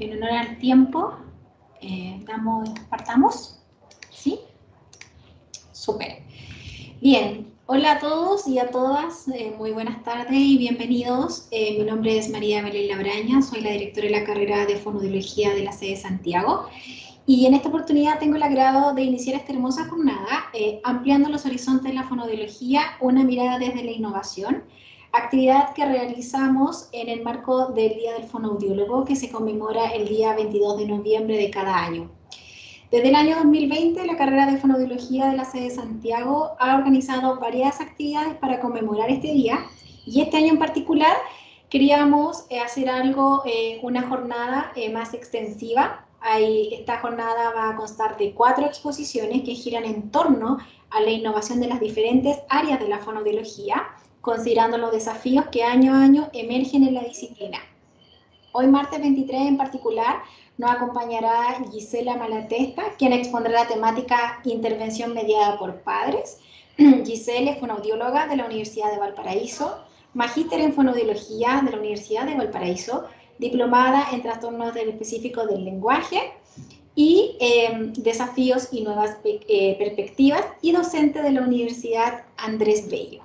en honor al tiempo, partamos, ¿sí? Súper. Bien, hola a todos y a todas, muy buenas tardes y bienvenidos. Mi nombre es María Belén Labraña, soy la directora de la carrera de Fonoaudiología de la sede de Santiago. Y en esta oportunidad tengo el agrado de iniciar esta hermosa jornada, ampliando los horizontes de la fonoaudiología, una mirada desde la innovación, actividad que realizamos en el marco del Día del Fonoaudiólogo, que se conmemora el día 22 de noviembre de cada año. Desde el año 2020, la carrera de Fonoaudiología de la sede de Santiago ha organizado varias actividades para conmemorar este día, y este año en particular queríamos hacer algo, una jornada más extensiva. Esta jornada va a constar de 4 exposiciones que giran en torno a la innovación de las diferentes áreas de la fonoaudiología, considerando los desafíos que año a año emergen en la disciplina. Hoy, martes 23 en particular, nos acompañará Gisela Malatesta, quien expondrá la temática Intervención mediada por padres. Gisela es fonoaudióloga de la Universidad de Valparaíso, magíster en fonoaudiología de la Universidad de Valparaíso, diplomada en trastornos específicos del lenguaje y desafíos y nuevas perspectivas, y docente de la Universidad Andrés Bello.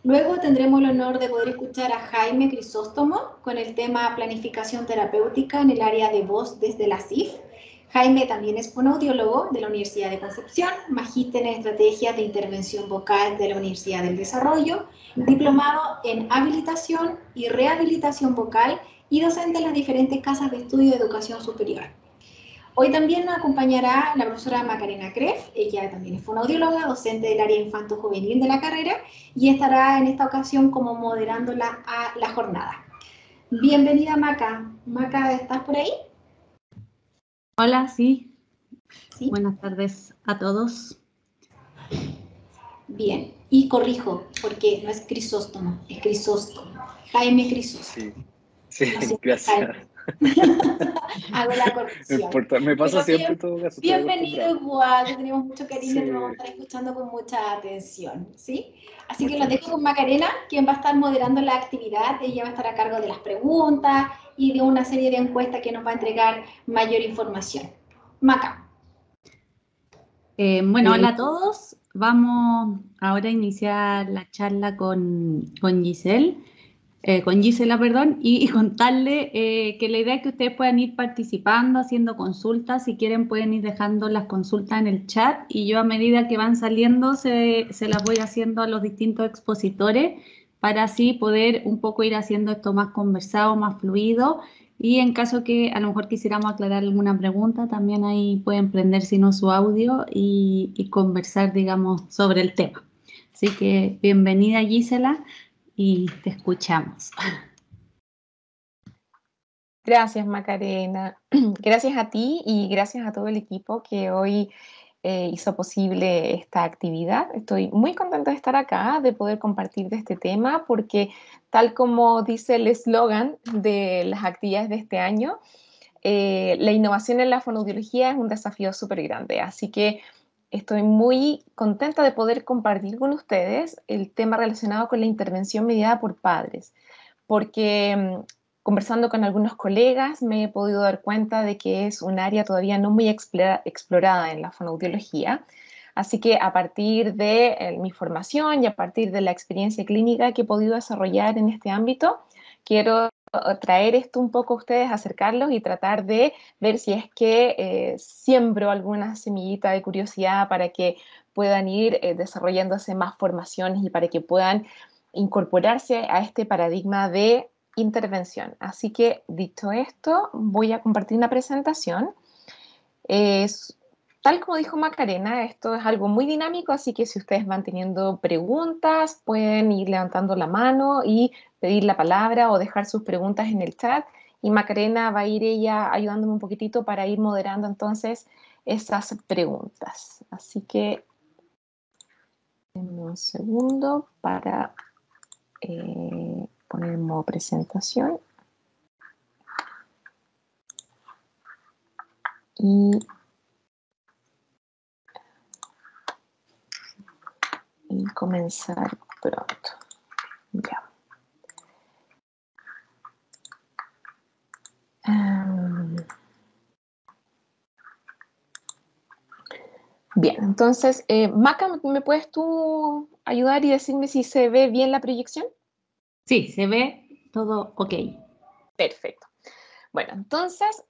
Luego tendremos el honor de poder escuchar a Jaime Crisóstomo con el tema Planificación terapéutica en el área de voz desde la CIF. Jaime también es fonoaudiólogo de la Universidad de Concepción, magíster en estrategias de intervención vocal de la Universidad del Desarrollo, diplomado en habilitación y rehabilitación vocal y docente en las diferentes casas de estudio de educación superior. Hoy también nos acompañará la profesora Macarena Kreff, ella también es fonoaudióloga, docente del área infanto-juvenil de la carrera, y estará en esta ocasión como moderando la jornada. Bienvenida, Maca. Maca, ¿estás por ahí? Hola, sí. ¿Sí? Buenas tardes a todos. Bien, y corrijo, porque no es Crisóstomo, es Crisóstomo. Jaime Crisóstomo. Sí, gracias. Hago la corrección. Me pasa Pero siempre todo caso. Bienvenido igual, te tenemos mucho cariño, Sí. te vamos a estar escuchando con mucha atención, ¿sí? Así que los dejo con Macarena, quien va a estar moderando la actividad. Ella va a estar a cargo de las preguntas y de una serie de encuestas que nos va a entregar mayor información. Maca. Bueno, hola a todos. Vamos ahora a iniciar la charla con Gisela, y contarle que la idea es que ustedes puedan ir participando, haciendo consultas. Si quieren pueden ir dejando las consultas en el chat y yo a medida que van saliendo se las voy haciendo a los distintos expositores para así poder un poco ir haciendo esto más conversado, más fluido. Y en caso que a lo mejor quisiéramos aclarar alguna pregunta, también ahí pueden prender sino su audio y conversar, digamos, sobre el tema. Así que bienvenida, Gisela, y te escuchamos. Gracias, Macarena. Gracias a ti y gracias a todo el equipo que hoy hizo posible esta actividad. Estoy muy contenta de estar acá, de poder compartir de este tema, porque tal como dice el eslogan de las actividades de este año, la innovación en la fonoaudiología es un desafío súper grande. Así que estoy muy contenta de poder compartir con ustedes el tema relacionado con la intervención mediada por padres, porque conversando con algunos colegas me he podido dar cuenta de que es un área todavía no muy explorada en la fonoaudiología. Así que a partir de mi formación y a partir de la experiencia clínica que he podido desarrollar en este ámbito, quiero traer esto un poco a ustedes, acercarlos y tratar de ver si es que siembro alguna semillita de curiosidad para que puedan ir desarrollándose más formaciones y para que puedan incorporarse a este paradigma de intervención. Así que, dicho esto, voy a compartir una presentación. Tal como dijo Macarena, esto es algo muy dinámico, así que si ustedes van teniendo preguntas, pueden ir levantando la mano y pedir la palabra o dejar sus preguntas en el chat. Y Macarena va a ir ella ayudándome un poquitito para ir moderando entonces esas preguntas. Así que, denme un segundo para poner en modo presentación. Y comenzar pronto. Ya. Bien, entonces, Maca, ¿me puedes tú ayudar y decirme si se ve bien la proyección? Sí, se ve todo ok. Perfecto. Bueno, entonces,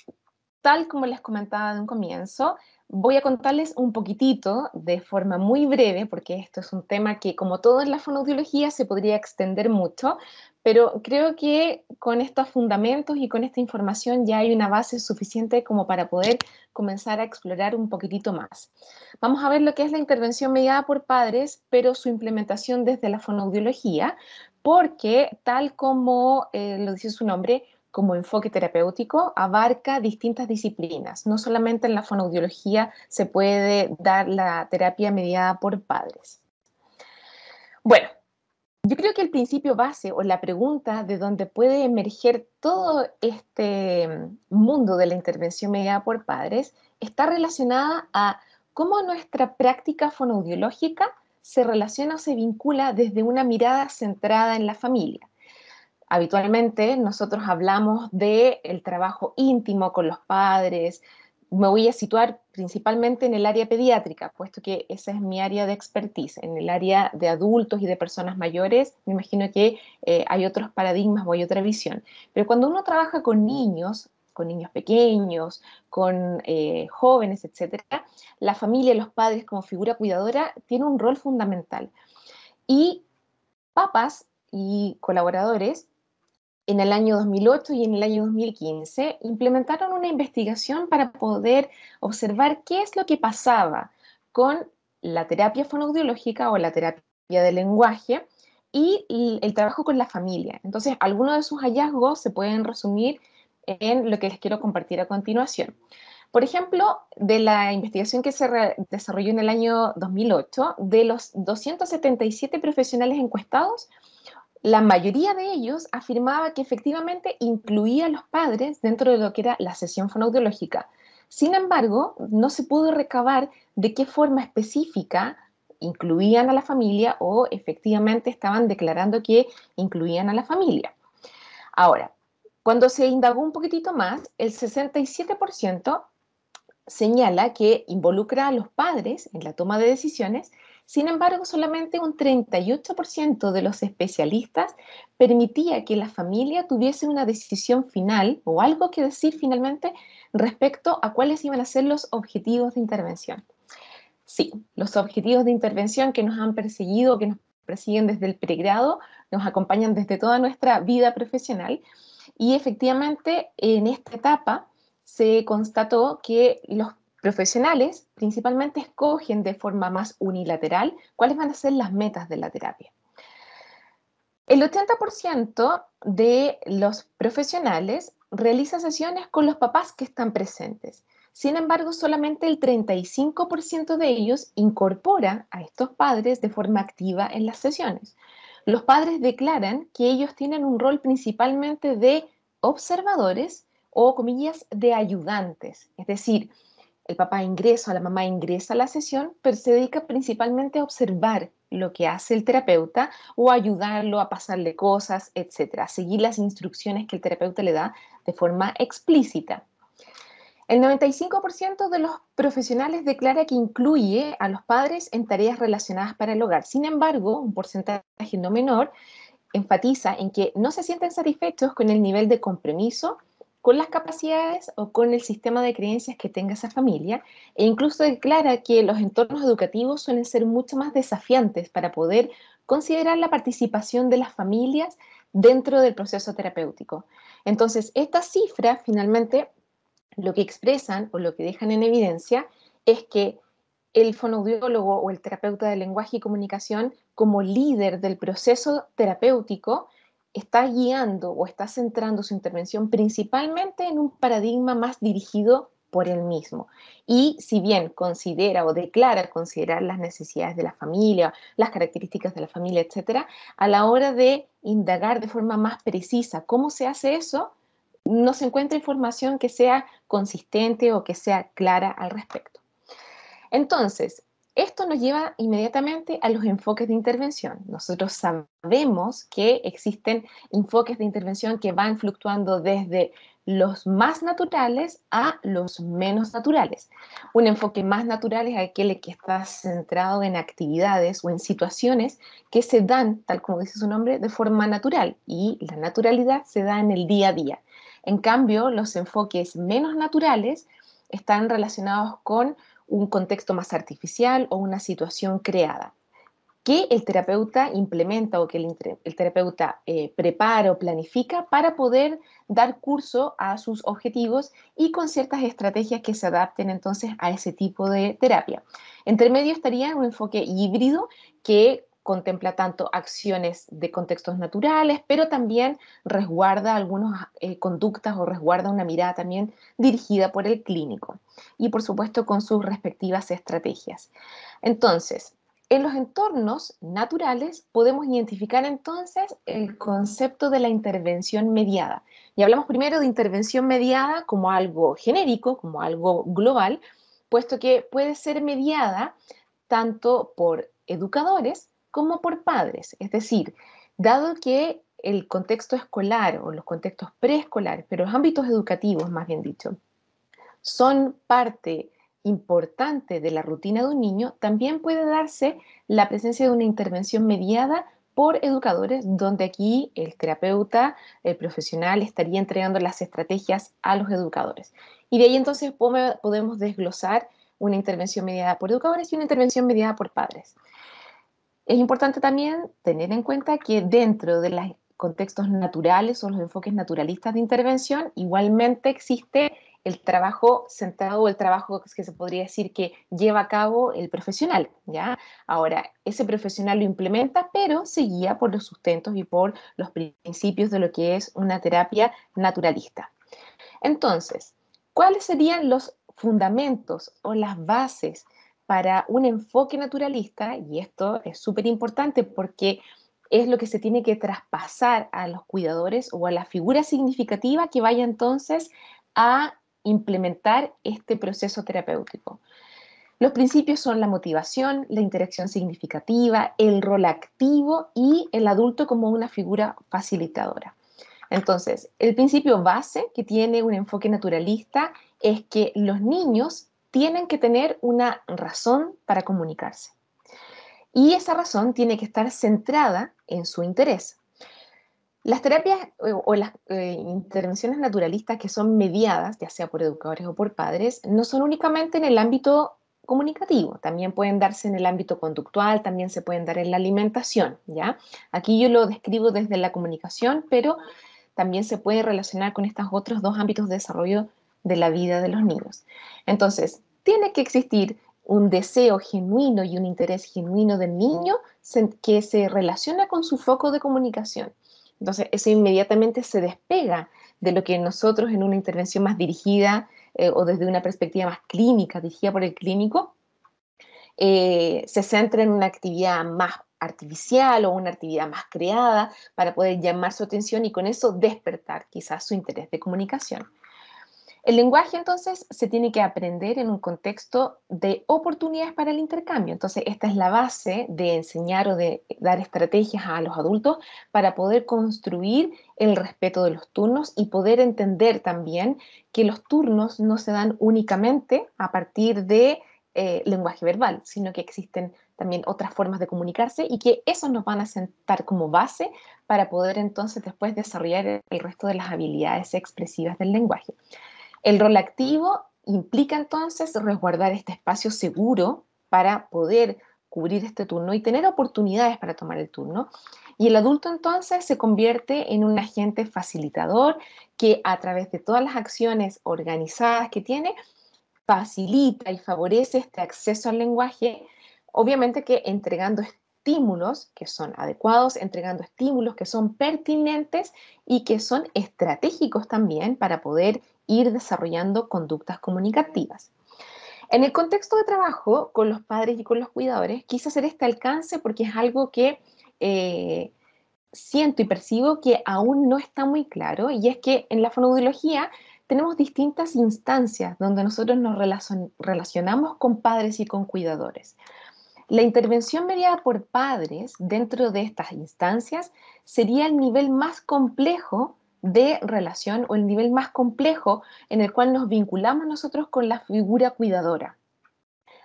tal como les comentaba de un comienzo, voy a contarles un poquitito de forma muy breve, porque esto es un tema que, como todo en la fonoaudiología, se podría extender mucho, pero creo que con estos fundamentos y con esta información ya hay una base suficiente como para poder comenzar a explorar un poquitito más. Vamos a ver lo que es la intervención mediada por padres, pero su implementación desde la fonoaudiología, porque tal como lo dice su nombre, como enfoque terapéutico, abarca distintas disciplinas. No solamente en la fonoaudiología se puede dar la terapia mediada por padres. Bueno, yo creo que el principio base o la pregunta de donde puede emerger todo este mundo de la intervención mediada por padres está relacionada a cómo nuestra práctica fonoaudiológica se relaciona o se vincula desde una mirada centrada en la familia. Habitualmente nosotros hablamos del trabajo íntimo con los padres. Me voy a situar principalmente en el área pediátrica, puesto que esa es mi área de expertise. En el área de adultos y de personas mayores, me imagino que hay otros paradigmas o hay otra visión. Pero cuando uno trabaja con niños pequeños, con jóvenes, etcétera, la familia, los padres como figura cuidadora, tiene un rol fundamental. Y papas y colaboradores en el año 2008 y en el año 2015 implementaron una investigación para poder observar qué es lo que pasaba con la terapia fonoaudiológica o la terapia de lenguaje y el trabajo con la familia. Entonces, algunos de sus hallazgos se pueden resumir en lo que les quiero compartir a continuación. Por ejemplo, de la investigación que se desarrolló en el año 2008, de los 277 profesionales encuestados, la mayoría de ellos afirmaba que efectivamente incluía a los padres dentro de lo que era la sesión fonoaudiológica. Sin embargo, no se pudo recabar de qué forma específica incluían a la familia o efectivamente estaban declarando que incluían a la familia. Ahora, cuando se indagó un poquitito más, el 67% señala que involucra a los padres en la toma de decisiones. Sin embargo, solamente un 38% de los especialistas permitía que la familia tuviese una decisión final o algo que decir finalmente respecto a cuáles iban a ser los objetivos de intervención. Sí, los objetivos de intervención que nos han perseguido, que nos persiguen desde el pregrado, nos acompañan desde toda nuestra vida profesional y efectivamente en esta etapa se constató que los profesionales principalmente escogen de forma más unilateral cuáles van a ser las metas de la terapia. El 80% de los profesionales realiza sesiones con los papás que están presentes. Sin embargo, solamente el 35% de ellos incorpora a estos padres de forma activa en las sesiones. Los padres declaran que ellos tienen un rol principalmente de observadores o, comillas, de ayudantes. Es decir, el papá ingresa, la mamá ingresa a la sesión, pero se dedica principalmente a observar lo que hace el terapeuta o a ayudarlo a pasarle cosas, etcétera, a seguir las instrucciones que el terapeuta le da de forma explícita. El 95% de los profesionales declara que incluye a los padres en tareas relacionadas para el hogar. Sin embargo, un porcentaje no menor enfatiza en que no se sienten satisfechos con el nivel de compromiso, con las capacidades o con el sistema de creencias que tenga esa familia, e incluso declara que los entornos educativos suelen ser mucho más desafiantes para poder considerar la participación de las familias dentro del proceso terapéutico. Entonces, estas cifras finalmente lo que expresan o lo que dejan en evidencia es que el fonoaudiólogo o el terapeuta de lenguaje y comunicación, como líder del proceso terapéutico, está guiando o está centrando su intervención principalmente en un paradigma más dirigido por él mismo. Y si bien considera o declara considerar las necesidades de la familia, las características de la familia, etcétera, a la hora de indagar de forma más precisa cómo se hace eso, no se encuentra información que sea consistente o que sea clara al respecto. Entonces, esto nos lleva inmediatamente a los enfoques de intervención. Nosotros sabemos que existen enfoques de intervención que van fluctuando desde los más naturales a los menos naturales. Un enfoque más natural es aquel que está centrado en actividades o en situaciones que se dan, tal como dice su nombre, de forma natural, y la naturalidad se da en el día a día. En cambio, los enfoques menos naturales están relacionados con un contexto más artificial o una situación creada que el terapeuta implementa o que el terapeuta prepara o planifica para poder dar curso a sus objetivos y con ciertas estrategias que se adapten entonces a ese tipo de terapia. Entre medio estaría un enfoque híbrido que contempla tanto acciones de contextos naturales, pero también resguarda algunas conductas o resguarda una mirada también dirigida por el clínico y por supuesto con sus respectivas estrategias. Entonces, en los entornos naturales podemos identificar entonces el concepto de la intervención mediada. Y hablamos primero de intervención mediada como algo genérico, como algo global, puesto que puede ser mediada tanto por educadores como por padres. Es decir, dado que el contexto escolar o los contextos preescolares, pero los ámbitos educativos más bien dicho, son parte importante de la rutina de un niño, también puede darse la presencia de una intervención mediada por educadores, donde aquí el terapeuta, el profesional, estaría entregando las estrategias a los educadores. Y de ahí entonces podemos desglosar una intervención mediada por educadores y una intervención mediada por padres. Es importante también tener en cuenta que dentro de los contextos naturales o los enfoques naturalistas de intervención, igualmente existe el trabajo centrado o el trabajo que se podría decir que lleva a cabo el profesional, ¿ya? Ahora, ese profesional lo implementa, pero se guía por los sustentos y por los principios de lo que es una terapia naturalista. Entonces, ¿cuáles serían los fundamentos o las bases para un enfoque naturalista? Y esto es súper importante porque es lo que se tiene que traspasar a los cuidadores o a la figura significativa que vaya entonces a implementar este proceso terapéutico. Los principios son la motivación, la interacción significativa, el rol activo y el adulto como una figura facilitadora. Entonces, el principio base que tiene un enfoque naturalista es que los niños tienen que tener una razón para comunicarse. Y esa razón tiene que estar centrada en su interés. Las terapias o las intervenciones naturalistas que son mediadas, ya sea por educadores o por padres, no son únicamente en el ámbito comunicativo, también pueden darse en el ámbito conductual, también se pueden dar en la alimentación, ¿ya? Aquí yo lo describo desde la comunicación, pero también se puede relacionar con estos otros dos ámbitos de desarrollo de la vida de los niños. Entonces, tiene que existir un deseo genuino y un interés genuino del niño que se relaciona con su foco de comunicación. Entonces, eso inmediatamente se despega de lo que nosotros en una intervención más dirigida o desde una perspectiva más clínica, dirigida por el clínico, se centra en una actividad más artificial o una actividad más creada para poder llamar su atención y con eso despertar quizás su interés de comunicación. El lenguaje entonces se tiene que aprender en un contexto de oportunidades para el intercambio. Entonces esta es la base de enseñar o de dar estrategias a los adultos para poder construir el respeto de los turnos y poder entender también que los turnos no se dan únicamente a partir de lenguaje verbal, sino que existen también otras formas de comunicarse y que esos nos van a sentar como base para poder entonces después desarrollar el resto de las habilidades expresivas del lenguaje. El rol activo implica entonces resguardar este espacio seguro para poder cubrir este turno y tener oportunidades para tomar el turno. Y el adulto entonces se convierte en un agente facilitador que a través de todas las acciones organizadas que tiene, facilita y favorece este acceso al lenguaje, obviamente que entregando estímulos que son adecuados, entregando estímulos que son pertinentes y que son estratégicos también para poder ir desarrollando conductas comunicativas. En el contexto de trabajo con los padres y con los cuidadores, quise hacer este alcance porque es algo que siento y percibo que aún no está muy claro, y es que en la fonoaudiología tenemos distintas instancias donde nosotros nos relacionamos con padres y con cuidadores. La intervención mediada por padres dentro de estas instancias sería el nivel más complejo de relación o el nivel más complejo en el cual nos vinculamos nosotros con la figura cuidadora.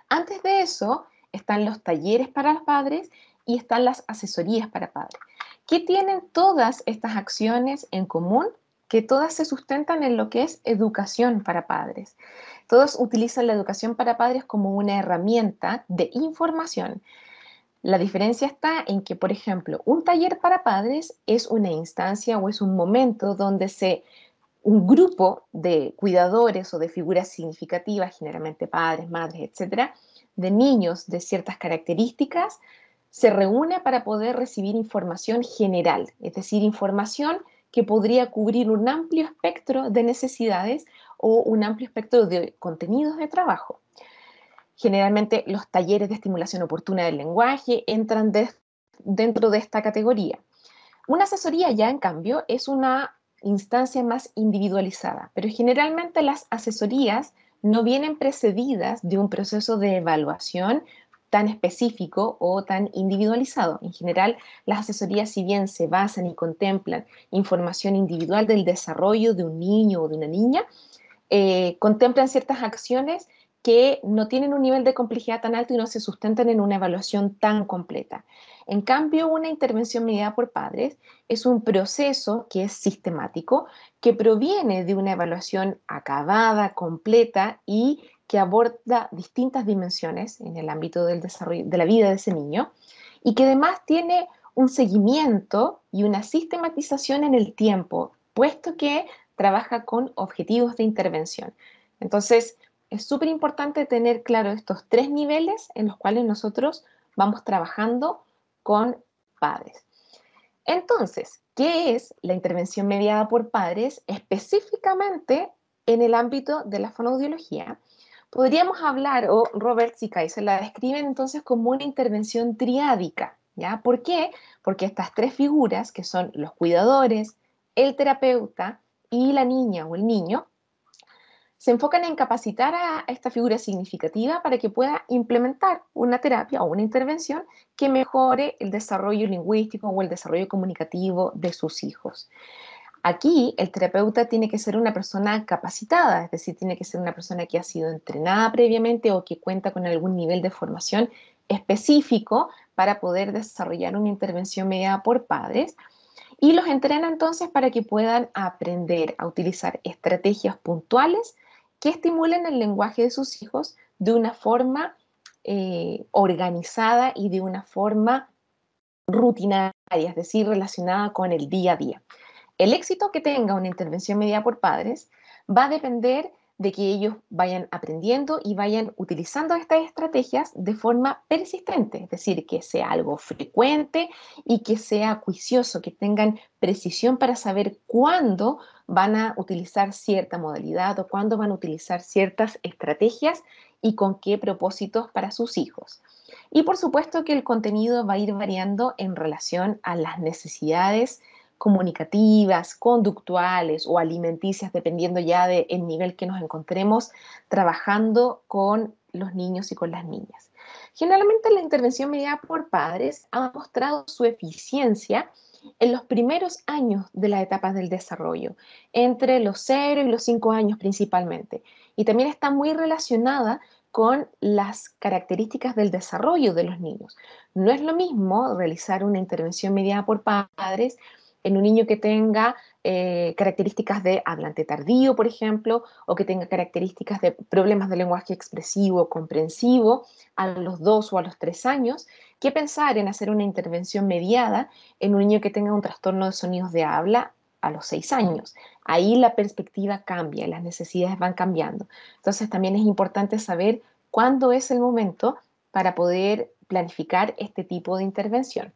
Antes de eso están los talleres para los padres y están las asesorías para padres. ¿Qué tienen todas estas acciones en común? Que todas se sustentan en lo que es educación para padres. Todos utilizan la educación para padres como una herramienta de información. La diferencia está en que, por ejemplo, un taller para padres es una instancia o es un momento donde un grupo de cuidadores o de figuras significativas, generalmente padres, madres, etcétera, de niños de ciertas características, se reúne para poder recibir información general, es decir, información que podría cubrir un amplio espectro de necesidades o un amplio espectro de contenidos de trabajo. Generalmente los talleres de estimulación oportuna del lenguaje entran dentro de esta categoría. Una asesoría ya, en cambio, es una instancia más individualizada, pero generalmente las asesorías no vienen precedidas de un proceso de evaluación tan específico o tan individualizado. En general, las asesorías, si bien se basan y contemplan información individual del desarrollo de un niño o de una niña, contemplan ciertas acciones que no tienen un nivel de complejidad tan alto y no se sustentan en una evaluación tan completa. En cambio, una intervención mediada por padres es un proceso que es sistemático, que proviene de una evaluación acabada, completa y que aborda distintas dimensiones en el ámbito del desarrollo de la vida de ese niño y que además tiene un seguimiento y una sistematización en el tiempo, puesto que trabaja con objetivos de intervención. Entonces, es súper importante tener claro estos 3 niveles en los cuales nosotros vamos trabajando con padres. Entonces, ¿qué es la intervención mediada por padres específicamente en el ámbito de la fonoaudiología? Podríamos hablar, o Robert y Kaiser la describen entonces como una intervención triádica, ¿ya? ¿Por qué? Porque estas 3 figuras, que son los cuidadores, el terapeuta y la niña o el niño, se enfocan en capacitar a esta figura significativa para que pueda implementar una terapia o una intervención que mejore el desarrollo lingüístico o el desarrollo comunicativo de sus hijos. Aquí el terapeuta tiene que ser una persona capacitada, es decir, tiene que ser una persona que ha sido entrenada previamente o que cuenta con algún nivel de formación específico para poder desarrollar una intervención mediada por padres y los entrena entonces para que puedan aprender a utilizar estrategias puntuales que estimulen el lenguaje de sus hijos de una forma organizada y de una forma rutinaria, es decir, relacionada con el día a día. El éxito que tenga una intervención mediada por padres va a depender de que ellos vayan aprendiendo y vayan utilizando estas estrategias de forma persistente, es decir, que sea algo frecuente y que sea juicioso, que tengan precisión para saber cuándo van a utilizar cierta modalidad o cuándo van a utilizar ciertas estrategias y con qué propósitos para sus hijos. Y por supuesto que el contenido va a ir variando en relación a las necesidades comunicativas, conductuales o alimenticias, dependiendo ya del nivel que nos encontremos trabajando con los niños y con las niñas. Generalmente la intervención mediada por padres ha mostrado su eficiencia en los primeros años de las etapas del desarrollo, entre los 0 y los 5 años principalmente, y también está muy relacionada con las características del desarrollo de los niños. No es lo mismo realizar una intervención mediada por padres en un niño que tenga características de hablante tardío, por ejemplo, o que tenga características de problemas de lenguaje expresivo, comprensivo, a los 2 o a los 3 años, que pensar en hacer una intervención mediada en un niño que tenga un trastorno de sonidos de habla a los 6 años. Ahí la perspectiva cambia, las necesidades van cambiando. Entonces también es importante saber cuándo es el momento para poder planificar este tipo de intervención.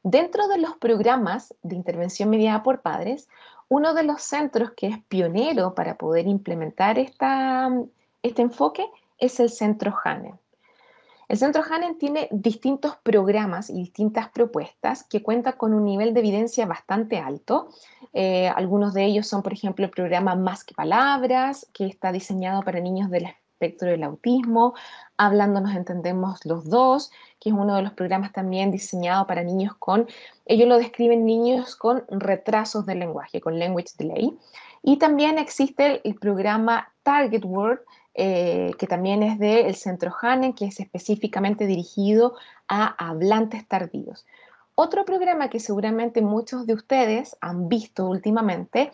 Dentro de los programas de intervención mediada por padres, uno de los centros que es pionero para poder implementar este enfoque es el Centro Hanen. El Centro Hanen tiene distintos programas y distintas propuestas que cuentan con un nivel de evidencia bastante alto. Algunos de ellos son, por ejemplo, el programa Más que Palabras, que está diseñado para niños de la espectro del autismo, Hablando nos entendemos los dos, que es uno de los programas también diseñado para niños con, ellos lo describen niños con retrasos del lenguaje, con language delay. Y también existe el programa Target Word, que también es del Centro Hanen, que es específicamente dirigido a hablantes tardíos. Otro programa que seguramente muchos de ustedes han visto últimamente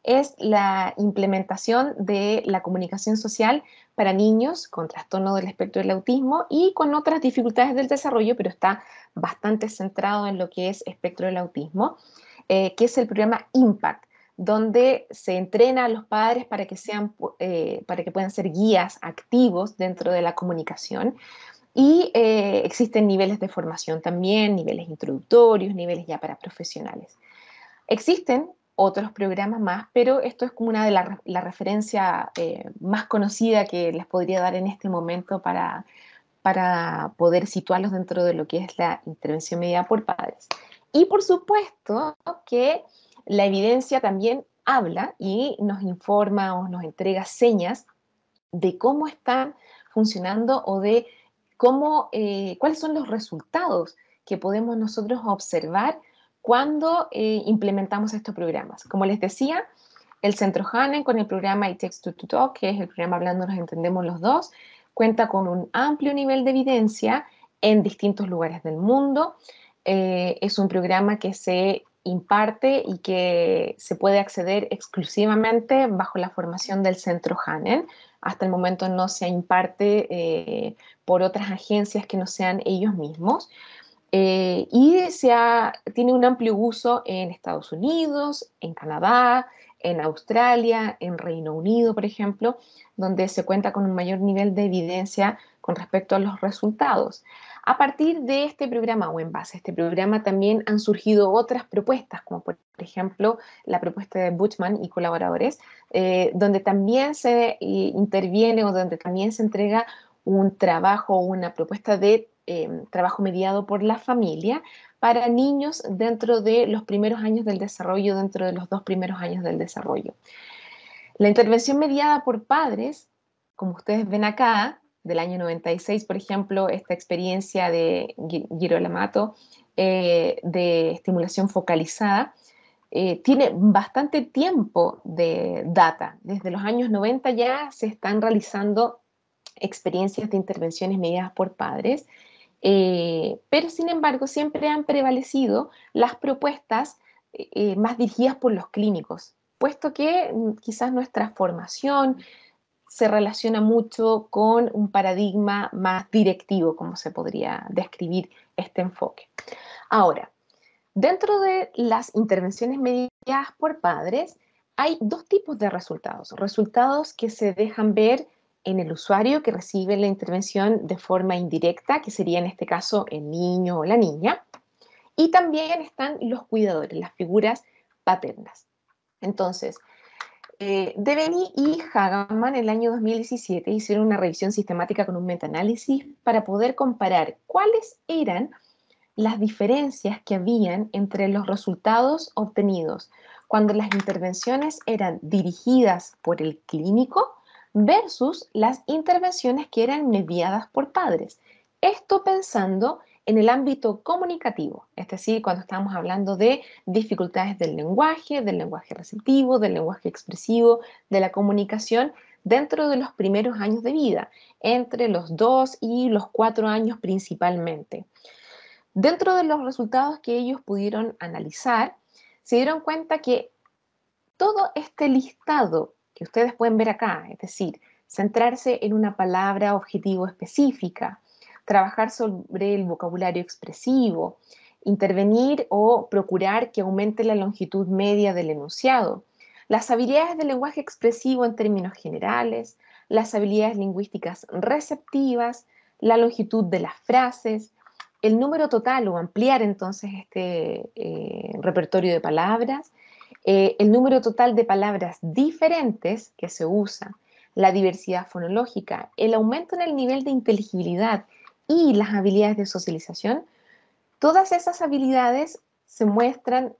es la implementación de la comunicación social para niños con trastorno del espectro del autismo y con otras dificultades del desarrollo, pero está bastante centrado en lo que es espectro del autismo, que es el programa IMPACT, donde se entrena a los padres para que puedan ser guías activos dentro de la comunicación. Y existen niveles de formación también, niveles introductorios, niveles ya para profesionales. Existen otros programas más, pero esto es como una de la referencia más conocida que les podría dar en este momento para poder situarlos dentro de lo que es la intervención mediada por padres. Y por supuesto que la evidencia también habla y nos informa o nos entrega señas de cómo están funcionando o de cuáles son los resultados que podemos nosotros observar cuando implementamos estos programas. Como les decía, el Centro Hanen con el programa It Takes Two to Talk, que es el programa Hablando nos entendemos los dos, cuenta con un amplio nivel de evidencia en distintos lugares del mundo. Es un programa que se imparte y que se puede acceder exclusivamente bajo la formación del Centro Hanen. Hasta el momento no se imparte por otras agencias que no sean ellos mismos. Tiene un amplio uso en Estados Unidos, en Canadá, en Australia, en Reino Unido, por ejemplo, donde se cuenta con un mayor nivel de evidencia con respecto a los resultados. A partir de este programa o en base a este programa también han surgido otras propuestas, como por ejemplo la propuesta de Buchman y colaboradores, donde también se interviene o donde también se entrega un trabajo o una propuesta de trabajo mediado por la familia para niños dentro de los primeros años del desarrollo, dentro de los 2 primeros años del desarrollo. La intervención mediada por padres, como ustedes ven acá, del año 96, por ejemplo, esta experiencia de Girolamato de estimulación focalizada, tiene bastante tiempo de data. Desde los años 90 ya se están realizando experiencias de intervenciones mediadas por padres, pero sin embargo siempre han prevalecido las propuestas más dirigidas por los clínicos, puesto que quizás nuestra formación se relaciona mucho con un paradigma más directivo, como se podría describir este enfoque. Ahora, dentro de las intervenciones mediadas por padres, hay dos tipos de resultados. Resultados que se dejan ver en el usuario que recibe la intervención de forma indirecta, que sería en este caso el niño o la niña, y también están los cuidadores, las figuras paternas. Entonces, Deveny y Hageman en el año 2017 hicieron una revisión sistemática con un metaanálisis para poder comparar cuáles eran las diferencias que habían entre los resultados obtenidos cuando las intervenciones eran dirigidas por el clínico versus las intervenciones que eran mediadas por padres. Esto pensando en el ámbito comunicativo, es decir, cuando estamos hablando de dificultades del lenguaje receptivo, del lenguaje expresivo, de la comunicación dentro de los primeros años de vida, entre los 2 y los 4 años principalmente. Dentro de los resultados que ellos pudieron analizar, se dieron cuenta que todo este listado que ustedes pueden ver acá, es decir, centrarse en una palabra objetivo específica, trabajar sobre el vocabulario expresivo, intervenir o procurar que aumente la longitud media del enunciado, las habilidades del lenguaje expresivo en términos generales, las habilidades lingüísticas receptivas, la longitud de las frases, el número total o ampliar entonces este repertorio de palabras, el número total de palabras diferentes que se usa, la diversidad fonológica, el aumento en el nivel de inteligibilidad y las habilidades de socialización, todas esas habilidades se muestran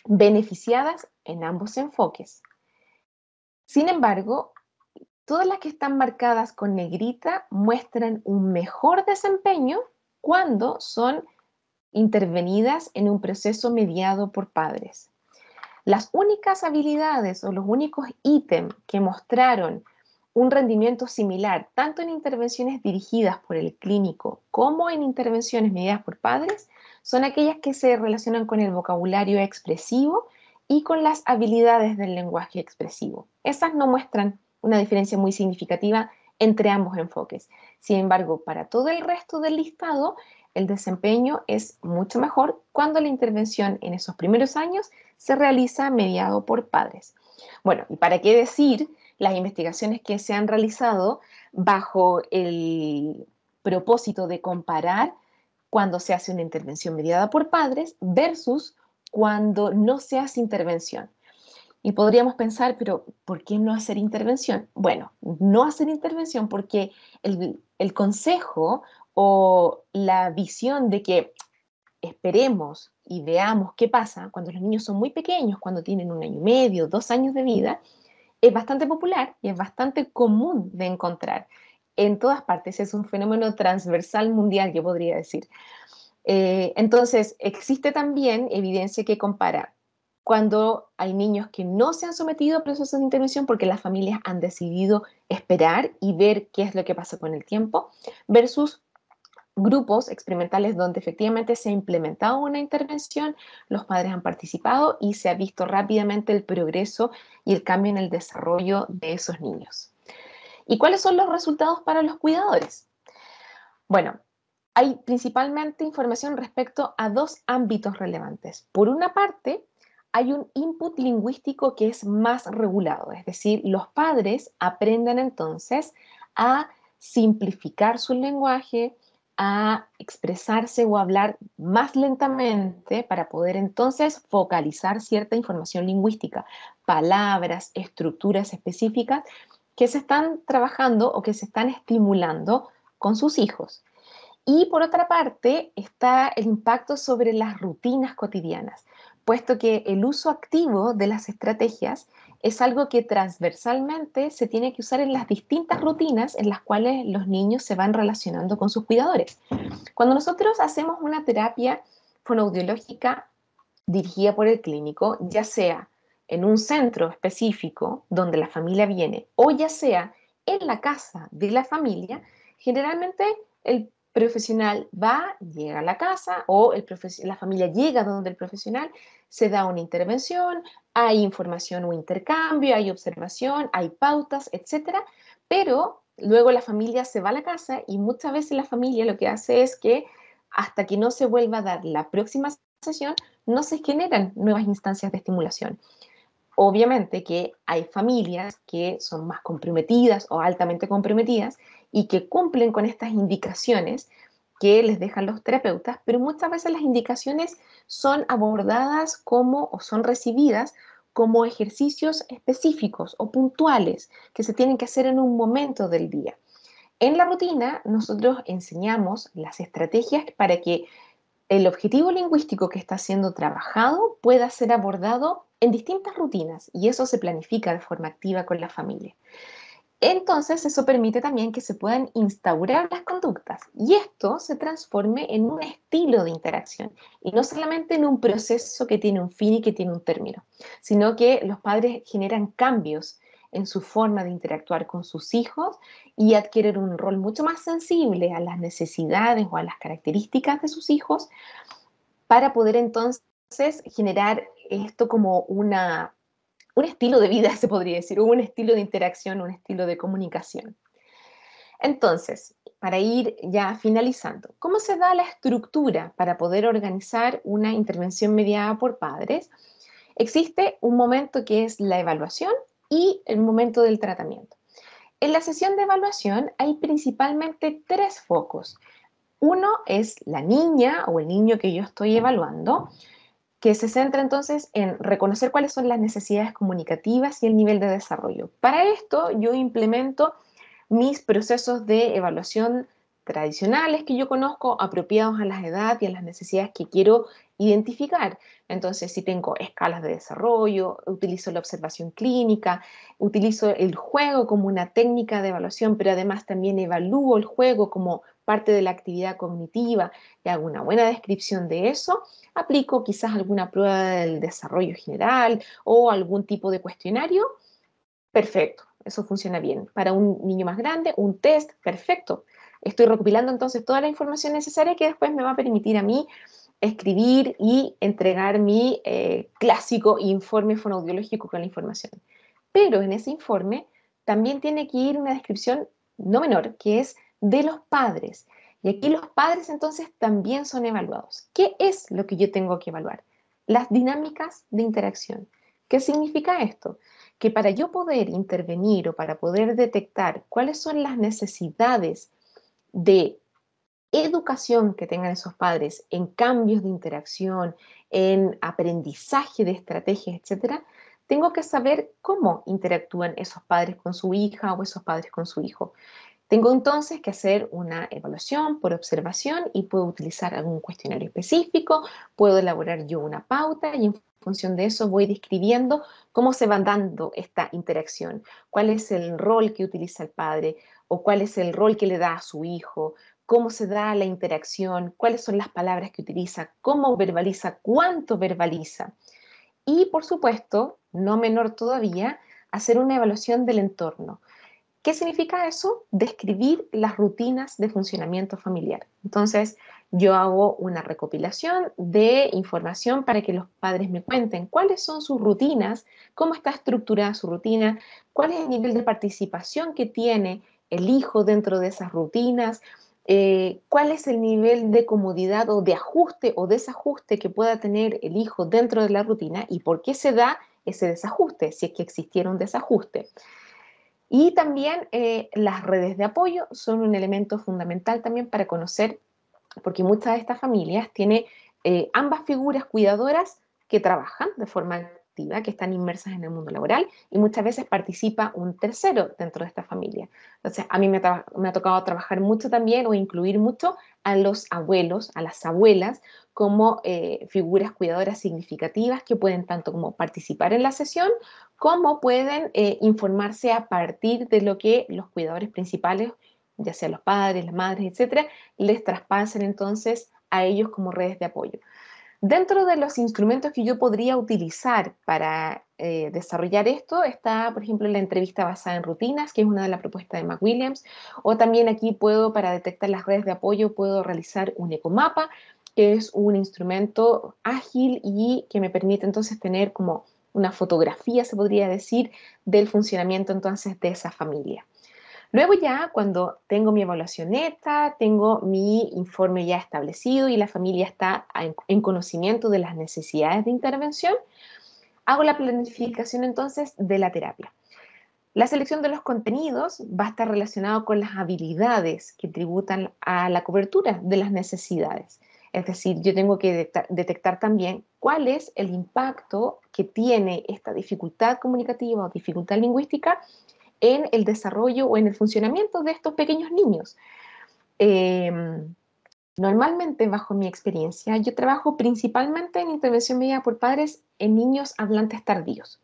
beneficiadas en ambos enfoques. Sin embargo, todas las que están marcadas con negrita muestran un mejor desempeño cuando son intervenidas en un proceso mediado por padres. Las únicas habilidades o los únicos ítems que mostraron un rendimiento similar, tanto en intervenciones dirigidas por el clínico como en intervenciones mediadas por padres, son aquellas que se relacionan con el vocabulario expresivo y con las habilidades del lenguaje expresivo. Esas no muestran una diferencia muy significativa entre ambos enfoques. Sin embargo, para todo el resto del listado, el desempeño es mucho mejor cuando la intervención en esos primeros años se realiza mediado por padres. Bueno, ¿y para qué decir las investigaciones que se han realizado bajo el propósito de comparar cuando se hace una intervención mediada por padres versus cuando no se hace intervención? Y podríamos pensar, pero ¿por qué no hacer intervención? Bueno, no hacer intervención porque el consejo o la visión de que esperemos y veamos qué pasa cuando los niños son muy pequeños, cuando tienen 1 año y medio, 2 años de vida, es bastante popular y es bastante común de encontrar en todas partes. Es un fenómeno transversal mundial, yo podría decir. Entonces, existe también evidencia que compara cuando hay niños que no se han sometido a procesos de intervención porque las familias han decidido esperar y ver qué es lo que pasa con el tiempo, versus grupos experimentales donde efectivamente se ha implementado una intervención, los padres han participado y se ha visto rápidamente el progreso y el cambio en el desarrollo de esos niños. ¿Y cuáles son los resultados para los cuidadores? Bueno, hay principalmente información respecto a 2 ámbitos relevantes. Por una parte, hay un input lingüístico que es más regulado, es decir, los padres aprenden entonces a simplificar su lenguaje, a expresarse o hablar más lentamente para poder entonces focalizar cierta información lingüística, palabras, estructuras específicas que se están trabajando o que se están estimulando con sus hijos. Y por otra parte está el impacto sobre las rutinas cotidianas, puesto que el uso activo de las estrategias es algo que transversalmente se tiene que usar en las distintas rutinas en las cuales los niños se van relacionando con sus cuidadores. Cuando nosotros hacemos una terapia fonoaudiológica dirigida por el clínico, ya sea en un centro específico donde la familia viene o ya sea en la casa de la familia, generalmente el profesional va, llega a la casa o la familia llega donde el profesional, se da una intervención, hay información o intercambio, hay observación, hay pautas, etcétera, pero luego la familia se va a la casa y muchas veces la familia lo que hace es que hasta que no se vuelva a dar la próxima sesión, no se generan nuevas instancias de estimulación. Obviamente que hay familias que son más comprometidas o altamente comprometidas y que cumplen con estas indicaciones que les dejan los terapeutas, pero muchas veces las indicaciones son abordadas como o son recibidas como ejercicios específicos o puntuales que se tienen que hacer en un momento del día. En la rutina nosotros enseñamos las estrategias para que el objetivo lingüístico que está siendo trabajado pueda ser abordado en distintas rutinas y eso se planifica de forma activa con la familia. Entonces, eso permite también que se puedan instaurar las conductas y esto se transforme en un estilo de interacción y no solamente en un proceso que tiene un fin y que tiene un término, sino que los padres generan cambios en su forma de interactuar con sus hijos y adquieren un rol mucho más sensible a las necesidades o a las características de sus hijos para poder entonces generar esto como un estilo de vida, se podría decir, o un estilo de interacción, un estilo de comunicación. Entonces, para ir ya finalizando, ¿cómo se da la estructura para poder organizar una intervención mediada por padres? Existe un momento que es la evaluación y el momento del tratamiento. En la sesión de evaluación hay principalmente 3 focos. Uno es la niña o el niño que yo estoy evaluando, que se centra entonces en reconocer cuáles son las necesidades comunicativas y el nivel de desarrollo. Para esto yo implemento mis procesos de evaluación tradicionales que yo conozco, apropiados a las edades y a las necesidades que quiero identificar. Entonces, si tengo escalas de desarrollo, utilizo la observación clínica, utilizo el juego como una técnica de evaluación, pero además también evalúo el juego como parte de la actividad cognitiva y hago una buena descripción de eso, aplico quizás alguna prueba del desarrollo general o algún tipo de cuestionario, perfecto, eso funciona bien. Para un niño más grande, un test, perfecto. Estoy recopilando entonces toda la información necesaria que después me va a permitir a mí escribir y entregar mi clásico informe fonoaudiológico con la información. Pero en ese informe también tiene que ir una descripción no menor, que es de los padres. Y aquí los padres entonces también son evaluados. ¿Qué es lo que yo tengo que evaluar? Las dinámicas de interacción. ¿Qué significa esto? Que para yo poder intervenir o para poder detectar cuáles son las necesidades de educación que tengan esos padres en cambios de interacción, en aprendizaje de estrategias, etcétera, tengo que saber cómo interactúan esos padres con su hija o esos padres con su hijo. Tengo entonces que hacer una evaluación por observación y puedo utilizar algún cuestionario específico, puedo elaborar yo una pauta y en función de eso voy describiendo cómo se va dando esta interacción, cuál es el rol que utiliza el padre o cuál es el rol que le da a su hijo, cómo se da la interacción, cuáles son las palabras que utiliza, cómo verbaliza, cuánto verbaliza. Y por supuesto, no menor todavía, hacer una evaluación del entorno. ¿Qué significa eso? Describir las rutinas de funcionamiento familiar. Entonces, yo hago una recopilación de información para que los padres me cuenten cuáles son sus rutinas, cómo está estructurada su rutina, cuál es el nivel de participación que tiene el hijo dentro de esas rutinas, cuál es el nivel de comodidad o de ajuste o desajuste que pueda tener el hijo dentro de la rutina y por qué se da ese desajuste, si es que existiera un desajuste. Y también las redes de apoyo son un elemento fundamental también para conocer, porque muchas de estas familias tienen ambas figuras cuidadoras que trabajan de forma activa, que están inmersas en el mundo laboral y muchas veces participa un tercero dentro de esta familia. Entonces, a mí me ha tocado trabajar mucho también o incluir mucho a los abuelos, a las abuelas, como figuras cuidadoras significativas que pueden tanto como participar en la sesión como pueden informarse a partir de lo que los cuidadores principales, ya sea los padres, las madres, etcétera, les traspasen entonces a ellos como redes de apoyo. Dentro de los instrumentos que yo podría utilizar para desarrollar esto está, por ejemplo, la entrevista basada en rutinas, que es una de las propuestas de McWilliams, o también aquí puedo, para detectar las redes de apoyo, puedo realizar un ecomapa, que es un instrumento ágil y que me permite entonces tener como una fotografía, se podría decir, del funcionamiento entonces de esa familia. Luego ya cuando tengo mi evaluación neta, tengo mi informe ya establecido y la familia está en conocimiento de las necesidades de intervención, hago la planificación entonces de la terapia. La selección de los contenidos va a estar relacionado con las habilidades que tributan a la cobertura de las necesidades. Es decir, yo tengo que detectar también cuál es el impacto que tiene esta dificultad comunicativa o dificultad lingüística en el desarrollo o en el funcionamiento de estos pequeños niños. Normalmente, bajo mi experiencia, yo trabajo principalmente en intervención medida por padres en niños hablantes tardíos.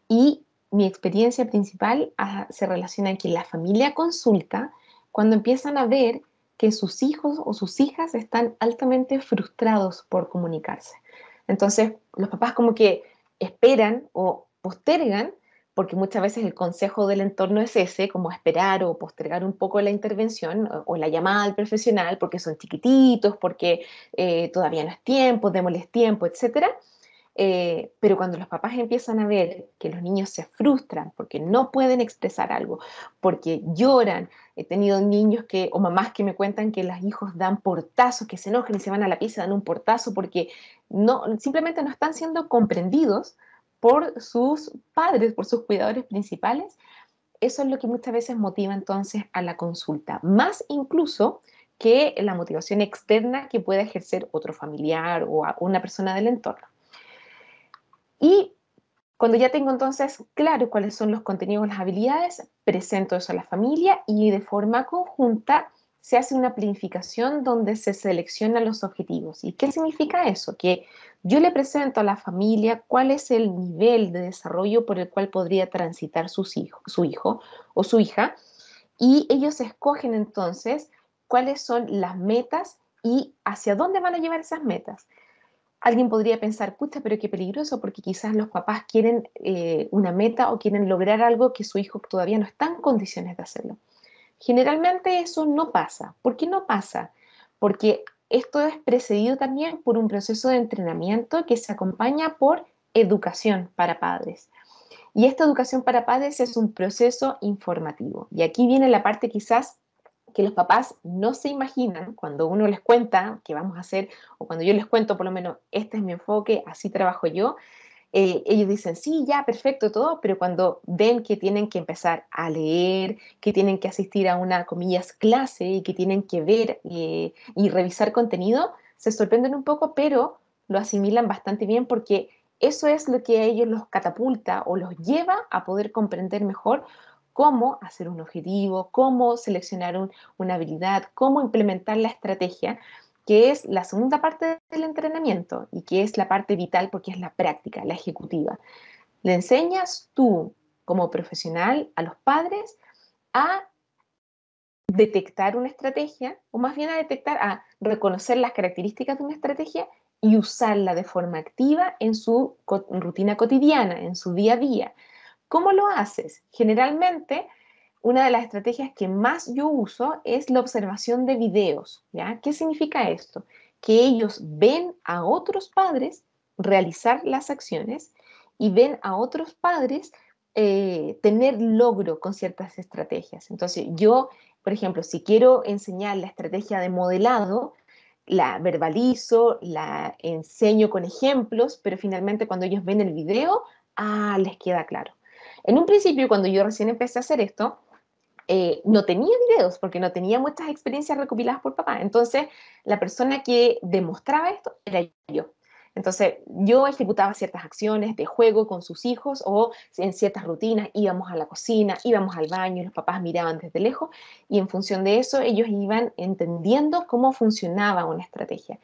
Y mi experiencia principal se relaciona en que la familia consulta cuando empiezan a ver que sus hijos o sus hijas están altamente frustrados por comunicarse. Entonces, los papás como que esperan o postergan, porque muchas veces el consejo del entorno es ese, como esperar o postergar un poco la intervención o la llamada al profesional, porque son chiquititos, porque todavía no es tiempo, démosles tiempo, etcétera. Pero cuando los papás empiezan a ver que los niños se frustran porque no pueden expresar algo, porque lloran, he tenido niños o mamás que me cuentan que los hijos dan portazos, que se enojan y se van a la pieza, dan un portazo porque simplemente no están siendo comprendidos por sus padres, por sus cuidadores principales. Eso es lo que muchas veces motiva entonces a la consulta, más incluso que la motivación externa que pueda ejercer otro familiar o una persona del entorno. Y cuando ya tengo entonces claro cuáles son los contenidos, las habilidades, presento eso a la familia y de forma conjunta se hace una planificación donde se seleccionan los objetivos. ¿Y qué significa eso? Que yo le presento a la familia cuál es el nivel de desarrollo por el cual podría transitar su hijo o su hija, y ellos escogen entonces cuáles son las metas y hacia dónde van a llevar esas metas. Alguien podría pensar, pucha, pero qué peligroso, porque quizás los papás quieren una meta o quieren lograr algo que su hijo todavía no está en condiciones de hacerlo. Generalmente eso no pasa. ¿Por qué no pasa? Porque esto es precedido también por un proceso de entrenamiento que se acompaña por educación para padres. Y esta educación para padres es un proceso informativo. Y aquí viene la parte quizás que los papás no se imaginan cuando uno les cuenta qué vamos a hacer, o cuando yo les cuento por lo menos, este es mi enfoque, así trabajo yo. Ellos dicen, sí, ya, perfecto, todo, pero cuando ven que tienen que empezar a leer, que tienen que asistir a una, comillas, clase y que tienen que ver y revisar contenido, se sorprenden un poco, pero lo asimilan bastante bien porque eso es lo que a ellos los catapulta o los lleva a poder comprender mejor cómo hacer un objetivo, cómo seleccionar una habilidad, cómo implementar la estrategia, que es la segunda parte del entrenamiento y que es la parte vital porque es la práctica, la ejecutiva. Le enseñas tú como profesional a los padres a detectar una estrategia, o más bien a reconocer las características de una estrategia y usarla de forma activa en su rutina cotidiana, en su día a día. ¿Cómo lo haces? Generalmente, una de las estrategias que más yo uso es la observación de videos, ¿ya? ¿Qué significa esto? Que ellos ven a otros padres realizar las acciones y ven a otros padres tener logro con ciertas estrategias. Entonces, yo, por ejemplo, si quiero enseñar la estrategia de modelado, la verbalizo, la enseño con ejemplos, pero finalmente cuando ellos ven el video, les queda claro. En un principio, cuando yo recién empecé a hacer esto, no tenía videos porque no tenía muchas experiencias recopiladas por papá. Entonces, la persona que demostraba esto era yo. Entonces, yo ejecutaba ciertas acciones de juego con sus hijos o en ciertas rutinas, íbamos a la cocina, íbamos al baño, los papás miraban desde lejos y en función de eso ellos iban entendiendo cómo funcionaba una estrategia.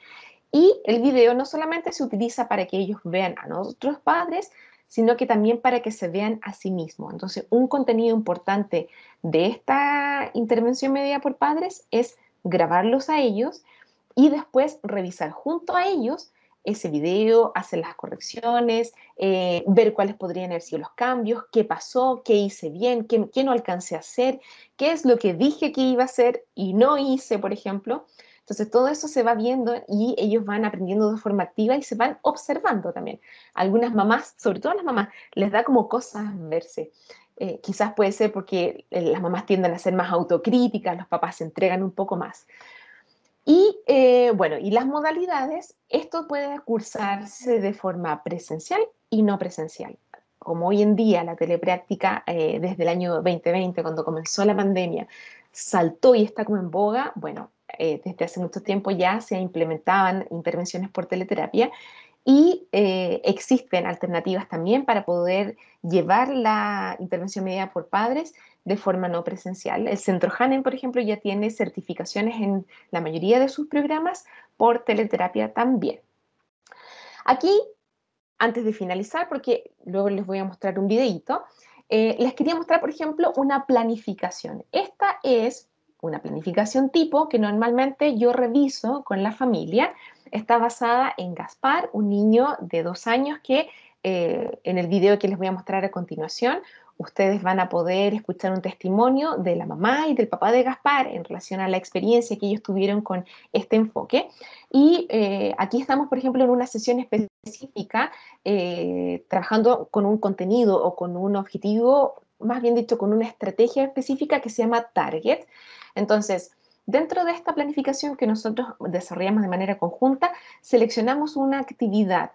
Y el video no solamente se utiliza para que ellos vean a nosotros padres, sino que también para que se vean a sí mismos. Entonces, un contenido importante de esta intervención medida por padres es grabarlos a ellos y después revisar junto a ellos ese video, hacer las correcciones, ver cuáles podrían haber sido los cambios, qué pasó, qué hice bien, qué no alcancé a hacer, qué es lo que dije que iba a hacer y no hice, por ejemplo. Entonces todo eso se va viendo y ellos van aprendiendo de forma activa y se van observando también. Algunas mamás, sobre todo las mamás, les da como cosas verse. Quizás puede ser porque las mamás tienden a ser más autocríticas, los papás se entregan un poco más. Y bueno, y las modalidades, esto puede cursarse de forma presencial y no presencial. Como hoy en día la telepráctica, desde el año 2020, cuando comenzó la pandemia, saltó y está como en boga, bueno, desde hace mucho tiempo ya se implementaban intervenciones por teleterapia y existen alternativas también para poder llevar la intervención medida por padres de forma no presencial. El Centro Hanem, por ejemplo, ya tiene certificaciones en la mayoría de sus programas por teleterapia también. Aquí, antes de finalizar, porque luego les voy a mostrar un videíto, les quería mostrar, por ejemplo, una planificación. Esta es una planificación tipo que normalmente yo reviso con la familia. Está basada en Gaspar, un niño de 2 años que en el video que les voy a mostrar a continuación, ustedes van a poder escuchar un testimonio de la mamá y del papá de Gaspar en relación a la experiencia que ellos tuvieron con este enfoque. Y aquí estamos, por ejemplo, en una sesión específica, trabajando con un contenido o con un objetivo, más bien dicho, con una estrategia específica que se llama Target. Entonces, dentro de esta planificación que nosotros desarrollamos de manera conjunta, seleccionamos una actividad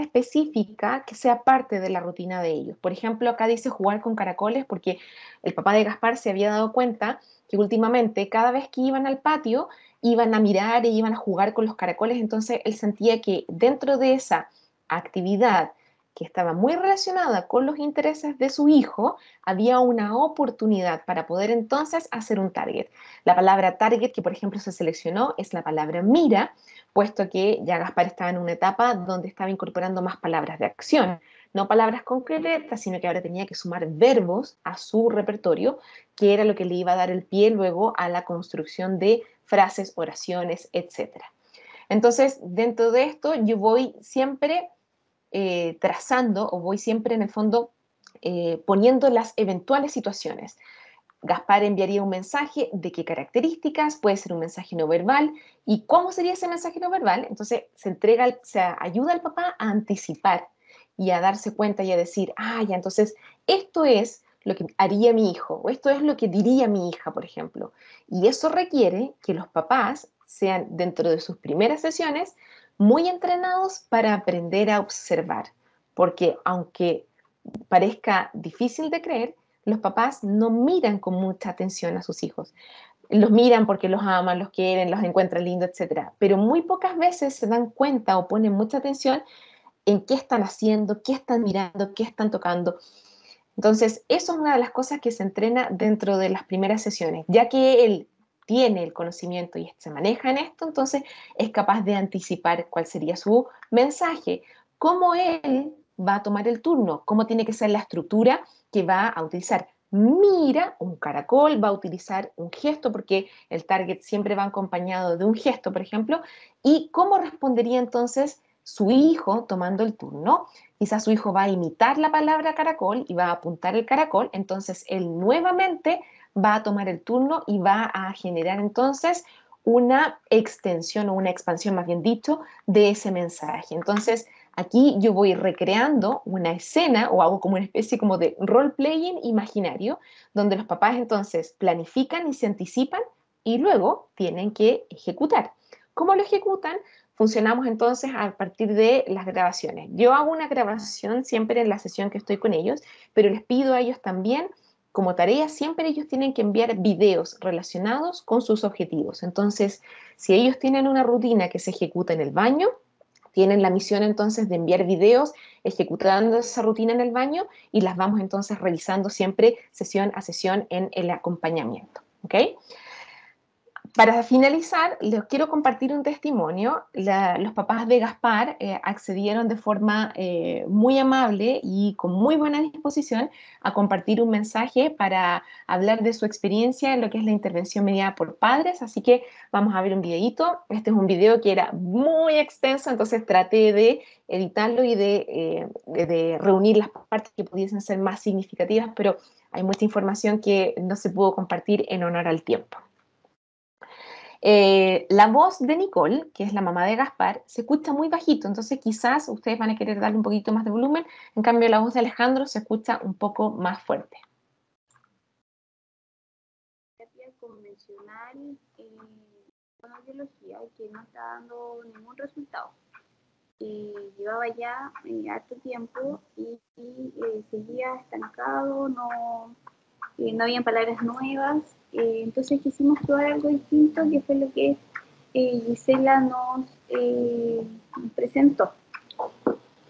específica que sea parte de la rutina de ellos. Por ejemplo, acá dice jugar con caracoles porque el papá de Gaspar se había dado cuenta que últimamente cada vez que iban al patio iban a mirar e iban a jugar con los caracoles, entonces él sentía que dentro de esa actividad que estaba muy relacionada con los intereses de su hijo, había una oportunidad para poder entonces hacer un target. La palabra target que, por ejemplo, se seleccionó es la palabra mira, puesto que ya Gaspar estaba en una etapa donde estaba incorporando más palabras de acción, no palabras concretas, sino que ahora tenía que sumar verbos a su repertorio, que era lo que le iba a dar el pie luego a la construcción de frases, oraciones, etc. Entonces, dentro de esto, yo voy siempre trazando o voy siempre en el fondo poniendo las eventuales situaciones. Gaspar enviaría un mensaje, de qué características, puede ser un mensaje no verbal, y cómo sería ese mensaje no verbal. Entonces se ayuda al papá a anticipar y a darse cuenta y a decir, ah, ya, entonces esto es lo que haría mi hijo, o esto es lo que diría mi hija, por ejemplo. Y eso requiere que los papás sean, dentro de sus primeras sesiones, muy entrenados para aprender a observar, porque aunque parezca difícil de creer, los papás no miran con mucha atención a sus hijos. Los miran porque los aman, los quieren, los encuentran lindos, etc. Pero muy pocas veces se dan cuenta o ponen mucha atención en qué están haciendo, qué están mirando, qué están tocando. Entonces, eso es una de las cosas que se entrena dentro de las primeras sesiones, ya que él tiene el conocimiento y se maneja en esto, entonces es capaz de anticipar cuál sería su mensaje, cómo él va a tomar el turno, cómo tiene que ser la estructura que va a utilizar. Mira un caracol, va a utilizar un gesto, porque el target siempre va acompañado de un gesto, por ejemplo, y cómo respondería entonces su hijo tomando el turno. Quizás su hijo va a imitar la palabra caracol y va a apuntar el caracol, entonces él nuevamente va a tomar el turno y va a generar entonces una extensión o una expansión, más bien dicho, de ese mensaje. Entonces, aquí yo voy recreando una escena o hago como una especie como de role-playing imaginario, donde los papás entonces planifican y se anticipan y luego tienen que ejecutar. ¿Cómo lo ejecutan? Funcionamos entonces a partir de las grabaciones. Yo hago una grabación siempre en la sesión que estoy con ellos, pero les pido a ellos también, como tarea, siempre ellos tienen que enviar videos relacionados con sus objetivos. Entonces, si ellos tienen una rutina que se ejecuta en el baño, tienen la misión entonces de enviar videos ejecutando esa rutina en el baño y las vamos entonces revisando siempre sesión a sesión en el acompañamiento. ¿Ok? Para finalizar, les quiero compartir un testimonio. Los papás de Gaspar accedieron de forma muy amable y con muy buena disposición a compartir un mensaje para hablar de su experiencia en lo que es la intervención mediada por padres. Así que vamos a ver un videito. Este es un video que era muy extenso, entonces traté de editarlo y de reunir las partes que pudiesen ser más significativas, pero hay mucha información que no se pudo compartir en honor al tiempo. La voz de Nicole, que es la mamá de Gaspar, se escucha muy bajito, entonces quizás ustedes van a querer darle un poquito más de volumen, en cambio la voz de Alejandro se escucha un poco más fuerte. Terapia convencional con audiología que no está dando ningún resultado. Llevaba ya harto tiempo y seguía estancado, no habían palabras nuevas, entonces quisimos probar algo distinto, que fue lo que Gisela nos presentó.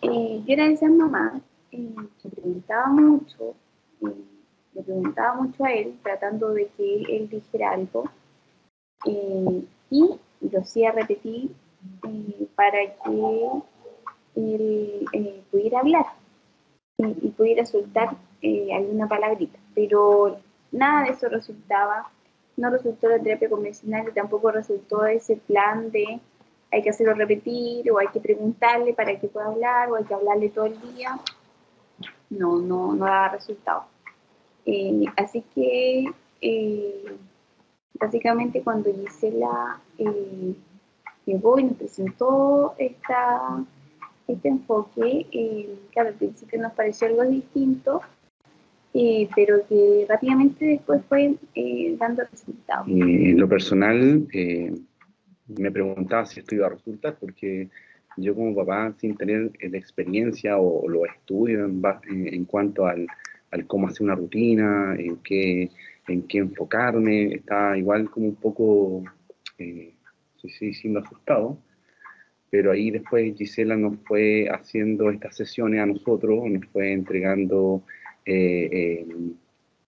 Yo era de esas mamás que preguntaba mucho, le preguntaba mucho a él, tratando de que él dijera algo, y lo hacía repetir para que él pudiera hablar y pudiera soltar alguna palabrita, pero nada de eso resultaba. No resultó la terapia convencional y tampoco resultó ese plan de hay que hacerlo repetir o hay que preguntarle para que pueda hablar o hay que hablarle todo el día. No daba resultado. Así que básicamente cuando Gisela llegó y nos presentó este enfoque, claro, al principio nos pareció algo distinto, pero que rápidamente después fue dando resultados. En lo personal, me preguntaba si esto iba a resultar, porque yo como papá, sin tener la experiencia o los estudios en cuanto al cómo hacer una rutina, en qué enfocarme, estaba igual como un poco, siendo asustado. pero ahí después Gisela nos fue haciendo estas sesiones a nosotros, nos fue entregando,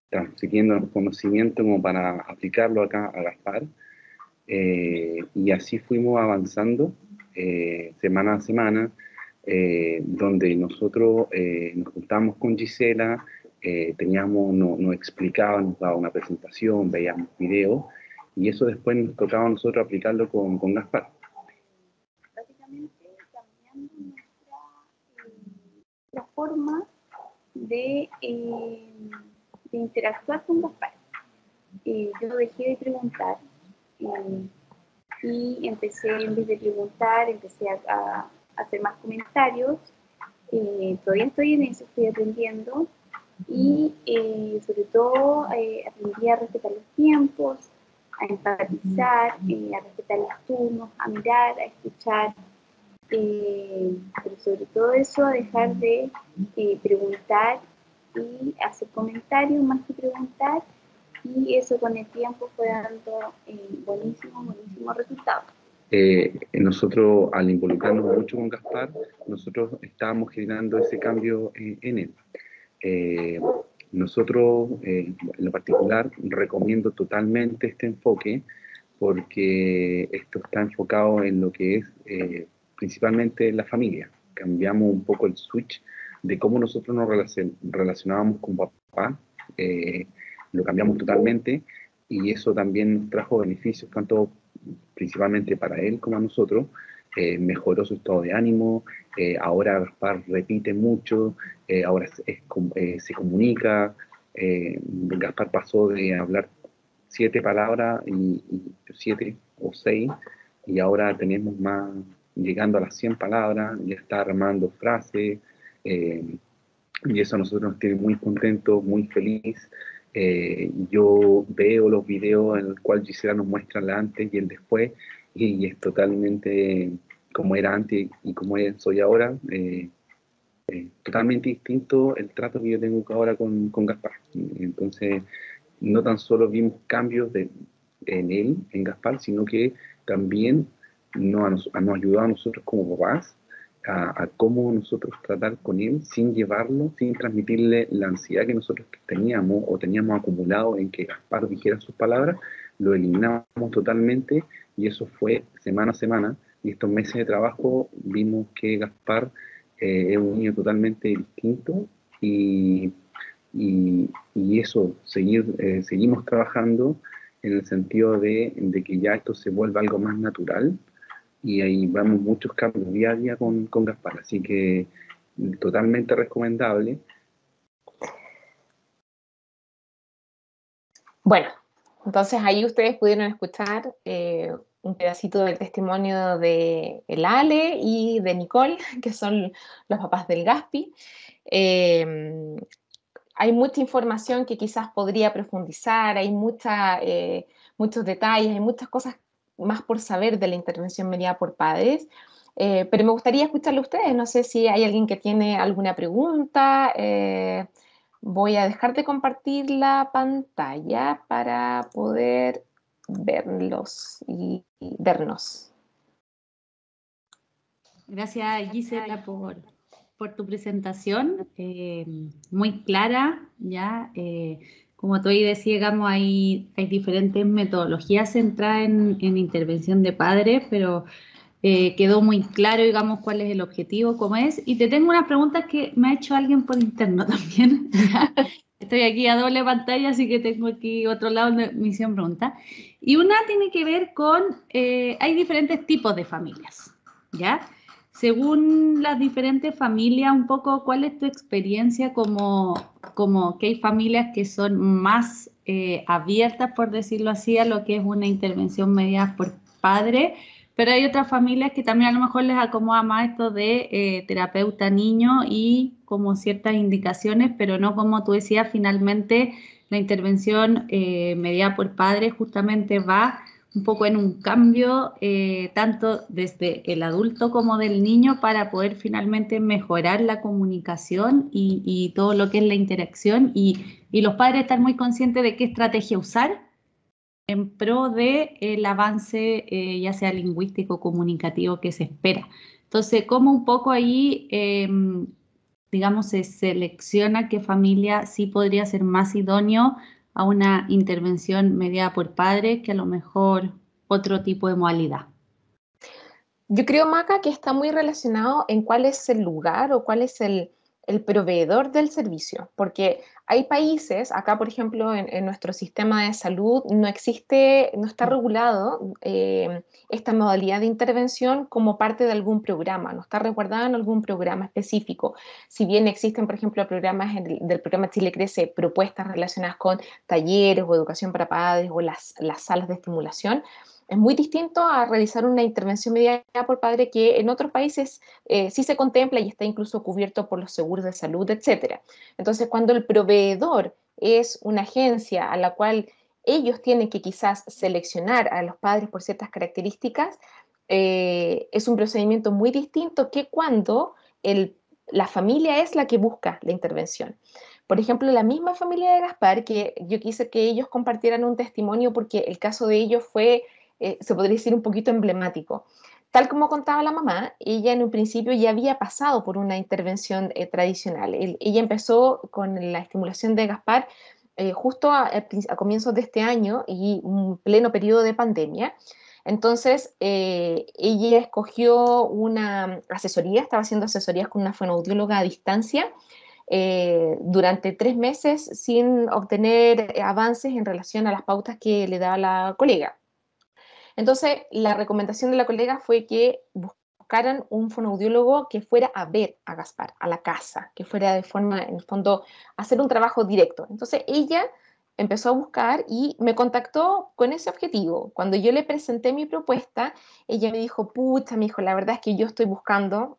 transfiriendo los conocimientos como para aplicarlo acá a Gaspar, y así fuimos avanzando semana a semana, donde nosotros nos juntamos con Gisela, nos explicaba, nos daba una presentación, veíamos videos, y eso después nos tocaba a nosotros aplicarlo con Gaspar. Básicamente cambiando nuestra forma de interactuar con Gaspar. Yo dejé de preguntar y empecé, en vez de preguntar, empecé a hacer más comentarios. Todavía estoy en eso, estoy aprendiendo y sobre todo aprendí a respetar los tiempos, a empatizar, a respetar los turnos, a mirar, a escuchar, pero sobre todo eso, a dejar de preguntar y hacer comentarios más que preguntar, y eso con el tiempo fue dando buenísimos resultados. Nosotros, al involucrarnos mucho con Gaspar, nosotros estábamos generando ese cambio en él. Nosotros, en lo particular, recomiendo totalmente este enfoque porque esto está enfocado en lo que es principalmente la familia. Cambiamos un poco el switch de cómo nosotros nos relacionábamos con papá, lo cambiamos totalmente, y eso también nos trajo beneficios tanto principalmente para él como a nosotros. Mejoró su estado de ánimo, ahora Gaspar repite mucho, ahora se comunica. Gaspar pasó de hablar 7 palabras y 7 o 6, y ahora tenemos más, llegando a las 100 palabras, ya está armando frases, y eso a nosotros nos tiene muy contentos, muy feliz. Yo veo los videos en los cuales Gisela nos muestra el antes y el después, y es totalmente como era antes y como soy ahora. Totalmente distinto el trato que yo tengo ahora con Gaspar. Entonces, no tan solo vimos cambios en él, en Gaspar, sino que también nos ayudó a nosotros como papás a cómo nosotros tratar con él sin llevarlo, sin transmitirle la ansiedad que nosotros teníamos o teníamos acumulado en que Gaspar dijera sus palabras. Lo eliminamos totalmente, y eso fue semana a semana, y estos meses de trabajo vimos que Gaspar es un niño totalmente distinto, y eso, seguimos trabajando en el sentido de que ya esto se vuelva algo más natural, y ahí vamos muchos cambios día a día con Gaspar, así que totalmente recomendable. Bueno, entonces ahí ustedes pudieron escuchar un pedacito del testimonio de el Ale y de Nicole, que son los papás del Gaspi. Hay mucha información que quizás podría profundizar, hay muchos detalles, hay muchas cosas más por saber de la intervención mediada por padres, pero me gustaría escucharlo a ustedes. No sé si hay alguien que tiene alguna pregunta. Voy a dejar de compartir la pantalla para poder verlos y vernos. Gracias, Gisela, por tu presentación, muy clara, ¿ya? Como tú ahí decías, digamos, hay diferentes metodologías centradas en intervención de padres, pero quedó muy claro, digamos, cuál es el objetivo, cómo es. Y te tengo una pregunta que me ha hecho alguien por interno también. Estoy aquí a doble pantalla, así que tengo aquí otro lado donde me hicieron pregunta. Y una tiene que ver con, hay diferentes tipos de familias, ¿ya? Según las diferentes familias, un poco, ¿cuál es tu experiencia como que hay familias que son más abiertas, por decirlo así, a lo que es una intervención mediada por padre, pero hay otras familias que también a lo mejor les acomoda más esto de terapeuta niño y como ciertas indicaciones, pero no como tú decías, finalmente la intervención mediada por padre justamente va un poco en un cambio tanto desde el adulto como del niño para poder finalmente mejorar la comunicación y todo lo que es la interacción y los padres estar muy conscientes de qué estrategia usar en pro de el avance, ya sea lingüístico, comunicativo que se espera. Entonces, como un poco ahí, digamos, se selecciona qué familia sí podría ser más idóneo a una intervención mediada por padres que a lo mejor otro tipo de modalidad. Yo creo, Maca, que está muy relacionado en cuál es el lugar o cuál es el proveedor del servicio, porque hay países, acá por ejemplo en nuestro sistema de salud no existe, no está regulado esta modalidad de intervención como parte de algún programa, no está resguardada en algún programa específico. Si bien existen, por ejemplo, programas del programa Chile Crece, propuestas relacionadas con talleres o educación para padres o las salas de estimulación, es muy distinto a realizar una intervención mediada por padre que en otros países sí se contempla y está incluso cubierto por los seguros de salud, etc. Entonces, cuando el proveedor es una agencia a la cual ellos tienen que quizás seleccionar a los padres por ciertas características, es un procedimiento muy distinto que cuando la familia es la que busca la intervención. Por ejemplo, la misma familia de Gaspar, que yo quise que ellos compartieran un testimonio porque el caso de ellos fue se podría decir un poquito emblemático. Tal como contaba la mamá, ella en un principio ya había pasado por una intervención tradicional. Ella empezó con la estimulación de Gaspar justo a comienzos de este año y un pleno periodo de pandemia. Entonces, ella escogió una asesoría, estaba haciendo asesorías con una fonoaudióloga a distancia durante 3 meses sin obtener avances en relación a las pautas que le daba la colega. Entonces, la recomendación de la colega fue que buscaran un fonoaudiólogo que fuera a ver a Gaspar, a la casa, que fuera de forma, en el fondo, hacer un trabajo directo. Entonces, ella empezó a buscar y me contactó con ese objetivo. Cuando yo le presenté mi propuesta, ella me dijo, pucha, mi hijo, la verdad es que yo estoy buscando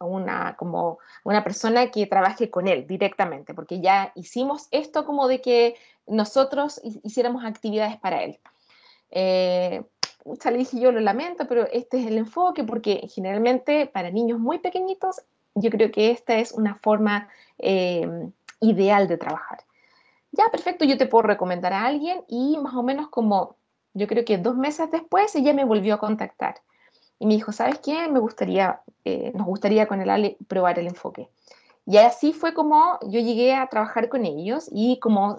como una persona que trabaje con él directamente, porque ya hicimos esto como de que nosotros hiciéramos actividades para él. Le dije yo, lo lamento, pero este es el enfoque porque generalmente para niños muy pequeñitos yo creo que esta es una forma ideal de trabajar. Ya, perfecto, yo te puedo recomendar a alguien y más o menos como yo creo que 2 meses después ella me volvió a contactar y me dijo, ¿sabes qué? Nos gustaría con el Ale probar el enfoque. Y así fue como yo llegué a trabajar con ellos y como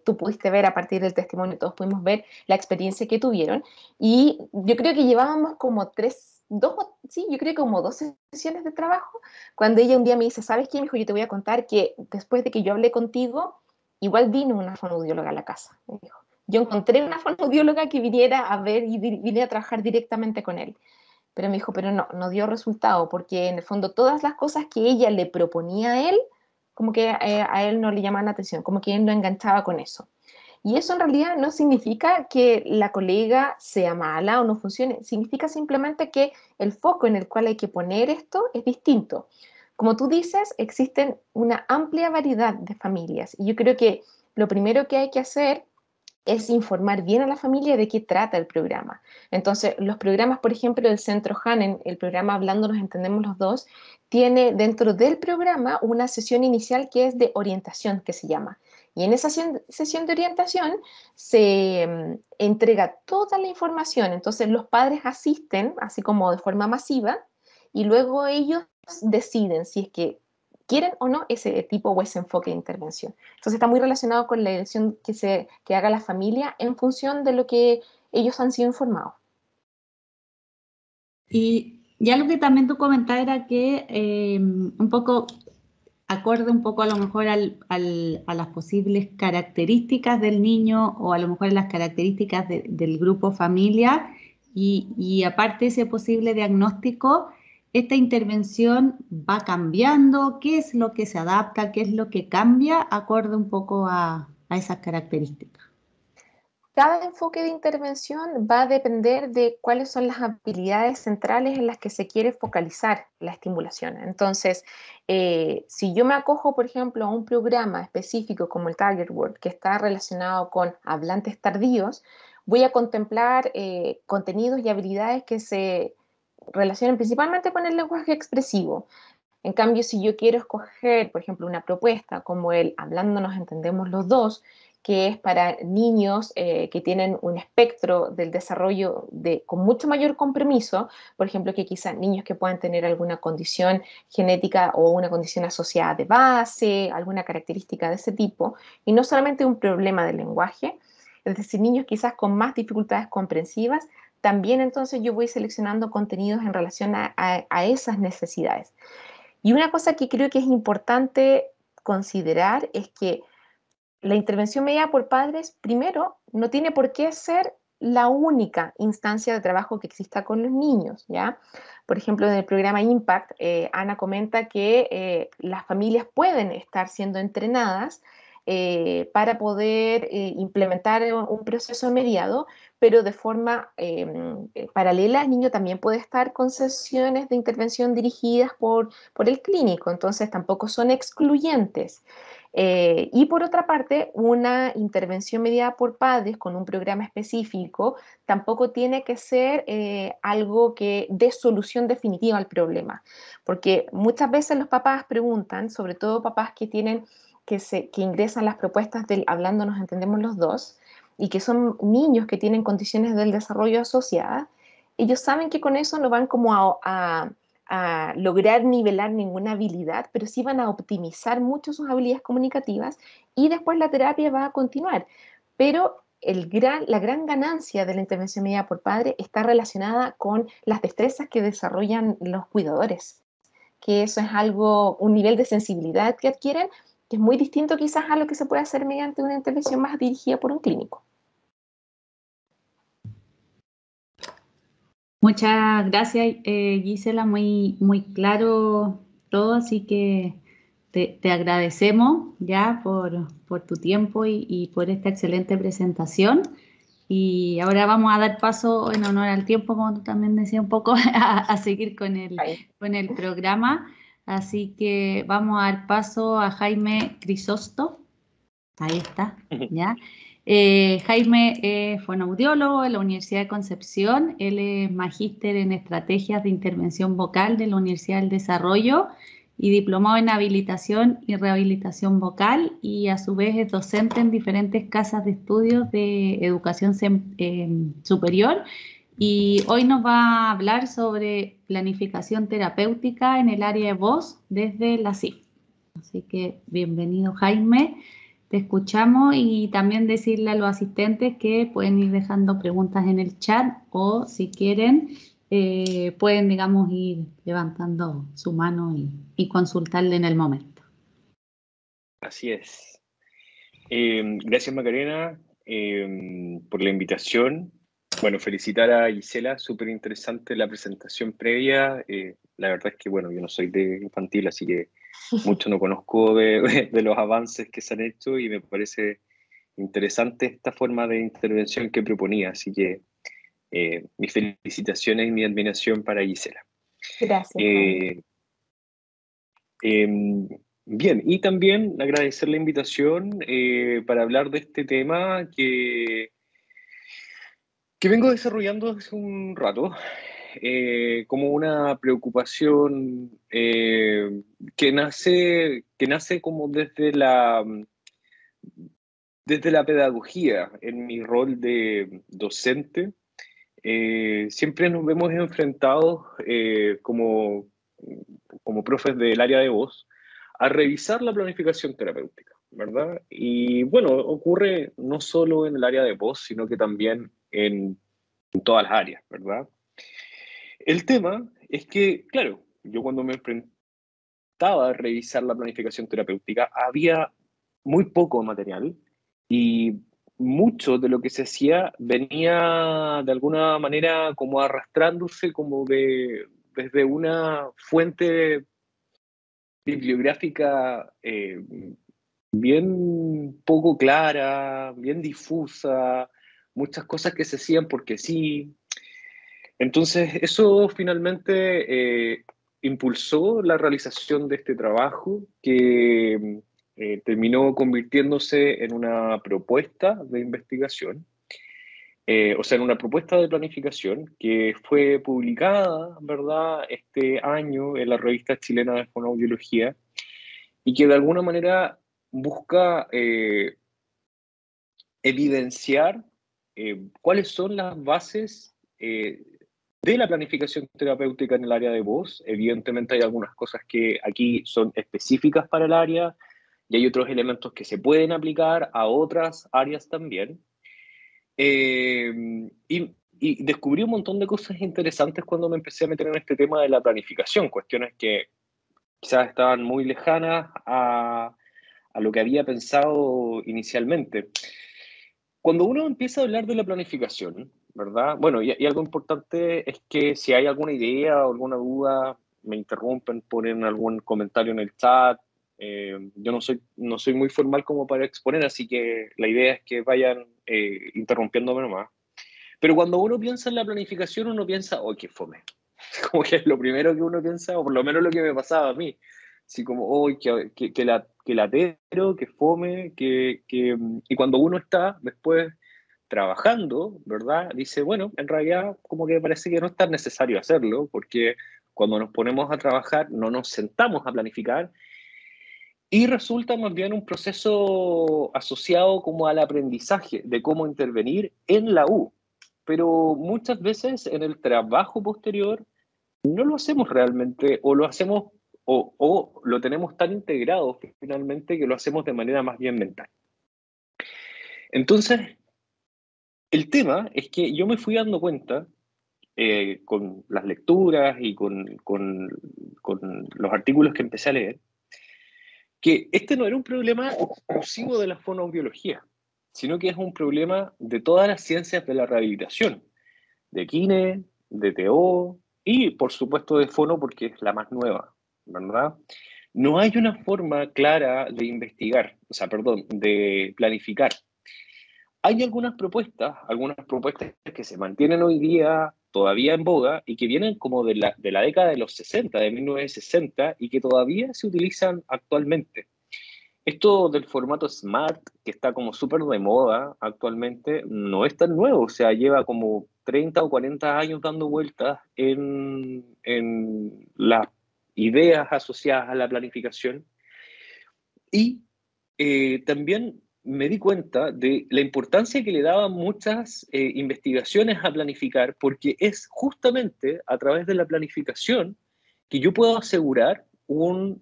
tú pudiste ver a partir del testimonio, todos pudimos ver la experiencia que tuvieron. Y yo creo que llevábamos como yo creo que como 2 sesiones de trabajo, cuando ella un día me dice, ¿sabes qué? Me dijo, yo te voy a contar que después de que yo hablé contigo, igual vino una fonoaudióloga a la casa. Me dijo, yo encontré una fonoaudióloga que viniera a ver y vine a trabajar directamente con él. Pero me dijo, pero no dio resultado, porque en el fondo todas las cosas que ella le proponía a él, como que a él no le llamaban la atención, como que él no enganchaba con eso. Y eso en realidad no significa que la colega sea mala o no funcione, significa simplemente que el foco en el cual hay que poner esto es distinto. Como tú dices, existen una amplia variedad de familias y yo creo que lo primero que hay que hacer es informar bien a la familia de qué trata el programa. Entonces, los programas, por ejemplo, del Centro Hanen, el programa Hablando nos entendemos los dos, tiene dentro del programa una sesión inicial que es de orientación, que se llama. Y en esa sesión de orientación se entrega toda la información. Entonces, los padres asisten, así como de forma masiva, y luego ellos deciden si es que quieren o no ese tipo o ese enfoque de intervención. Entonces está muy relacionado con la elección que haga la familia en función de lo que ellos han sido informados. Y algo que también tú comentabas era que un poco acorde un poco a lo mejor a las posibles características del niño o a lo mejor las características del grupo familia y aparte ese posible diagnóstico, esta intervención va cambiando, qué es lo que se adapta, qué es lo que cambia acorde un poco a esas características. Cada enfoque de intervención va a depender de cuáles son las habilidades centrales en las que se quiere focalizar la estimulación. Entonces, si yo me acojo, por ejemplo, a un programa específico como el Target Word, que está relacionado con hablantes tardíos, voy a contemplar contenidos y habilidades que se relacionan principalmente con el lenguaje expresivo. En cambio, si yo quiero escoger, por ejemplo, una propuesta como el Hablando nos entendemos los dos, que es para niños que tienen un espectro del desarrollo con mucho mayor compromiso, por ejemplo, que quizás niños que puedan tener alguna condición genética o una condición asociada de base, alguna característica de ese tipo, y no solamente un problema del lenguaje, es decir, niños quizás con más dificultades comprensivas, también entonces yo voy seleccionando contenidos en relación a esas necesidades. Y una cosa que creo que es importante considerar es que la intervención mediada por padres, primero, no tiene por qué ser la única instancia de trabajo que exista con los niños, ¿ya? Por ejemplo, en el programa Impact, Ana comenta que las familias pueden estar siendo entrenadas para poder implementar un proceso mediado, pero de forma paralela el niño también puede estar con sesiones de intervención dirigidas por el clínico, entonces tampoco son excluyentes. Y por otra parte, una intervención mediada por padres con un programa específico tampoco tiene que ser algo que dé solución definitiva al problema, porque muchas veces los papás preguntan, sobre todo papás que tienen que ingresan las propuestas del Hablando nos entendemos los dos y que son niños que tienen condiciones del desarrollo asociadas, ellos saben que con eso no van como a lograr nivelar ninguna habilidad, pero sí van a optimizar mucho sus habilidades comunicativas y después la terapia va a continuar. Pero la gran ganancia de la intervención mediada por padre está relacionada con las destrezas que desarrollan los cuidadores, que eso es algo, un nivel de sensibilidad que adquieren, que es muy distinto quizás a lo que se puede hacer mediante una intervención más dirigida por un clínico. Muchas gracias, Gisela, muy, muy claro todo, así que te agradecemos ya por tu tiempo y por esta excelente presentación. Y ahora vamos a dar paso en honor al tiempo, como tú también decías un poco, a seguir con el programa. Así que vamos a dar paso a Jaime Crisosto. Ahí está, ¿ya? Jaime es fonoaudiólogo de la Universidad de Concepción. Él es magíster en estrategias de intervención vocal de la Universidad del Desarrollo y diplomado en habilitación y rehabilitación vocal, y a su vez es docente en diferentes casas de estudios de educación superior, y hoy nos va a hablar sobre planificación terapéutica en el área de voz desde la CIF. Así que bienvenido, Jaime. Te escuchamos, y también decirle a los asistentes que pueden ir dejando preguntas en el chat, o si quieren pueden, digamos, ir levantando su mano y consultarle en el momento. Así es. Gracias, Macarena, por la invitación. Bueno, felicitar a Gisela, súper interesante la presentación previa. La verdad es que, bueno, yo no soy de infantil, así que mucho no conozco de los avances que se han hecho, y me parece interesante esta forma de intervención que proponía. Así que mis felicitaciones y mi admiración para Gisela. Gracias, Jaime. Bien, y también agradecer la invitación para hablar de este tema que vengo desarrollando hace un rato, como una preocupación que nace como desde la pedagogía. En mi rol de docente, siempre nos vemos enfrentados como profes del área de voz a revisar la planificación terapéutica, ¿verdad? Y bueno, ocurre no solo en el área de voz, sino que también en todas las áreas, ¿verdad? El tema es que, claro, yo cuando me enfrentaba a revisar la planificación terapéutica, había muy poco material, y mucho de lo que se hacía venía de alguna manera como arrastrándose como desde una fuente bibliográfica bien poco clara, bien difusa, muchas cosas que se hacían porque sí. Entonces, eso finalmente impulsó la realización de este trabajo, que terminó convirtiéndose en una propuesta de investigación, o sea, en una propuesta de planificación que fue publicada, ¿verdad?, este año en la Revista Chilena de Fonoaudiología, y que de alguna manera busca evidenciar cuáles son las bases de la planificación terapéutica en el área de voz. Evidentemente hay algunas cosas que aquí son específicas para el área y hay otros elementos que se pueden aplicar a otras áreas también. Y descubrí un montón de cosas interesantes cuando me empecé a meter en este tema de la planificación, cuestiones que quizás estaban muy lejanas a lo que había pensado inicialmente. Cuando uno empieza a hablar de la planificación, ¿verdad? Bueno, y algo importante es que si hay alguna idea o alguna duda, me interrumpen, ponen algún comentario en el chat. Yo no soy muy formal como para exponer, así que la idea es que vayan interrumpiéndome nomás. Pero cuando uno piensa en la planificación, uno piensa, ¡oh, qué fome! Como que es lo primero que uno piensa, o por lo menos lo que me pasaba a mí. Así como, ¡oh, que latero, que fome! Y cuando uno está después trabajando, ¿verdad? Dice, bueno, en realidad como que parece que no es tan necesario hacerlo, porque cuando nos ponemos a trabajar no nos sentamos a planificar y resulta más bien un proceso asociado como al aprendizaje de cómo intervenir en la U. Pero muchas veces en el trabajo posterior no lo hacemos realmente o lo hacemos o lo tenemos tan integrado finalmente que lo hacemos de manera más bien mental. Entonces, el tema es que yo me fui dando cuenta con las lecturas y con los artículos que empecé a leer, que este no era un problema exclusivo de la fonoaudiología, sino que es un problema de todas las ciencias de la rehabilitación, de Kine, de TO y por supuesto de fono porque es la más nueva, ¿verdad? No hay una forma clara de investigar, o sea, perdón, de planificar. Hay algunas propuestas que se mantienen hoy día todavía en boga y que vienen como de la década de los 60, de 1960, y que todavía se utilizan actualmente. Esto del formato SMART, que está como súper de moda actualmente, no es tan nuevo, o sea, lleva como 30 o 40 años dando vueltas en las ideas asociadas a la planificación. Y también me di cuenta de la importancia que le daban muchas investigaciones a planificar, porque es justamente a través de la planificación que yo puedo asegurar una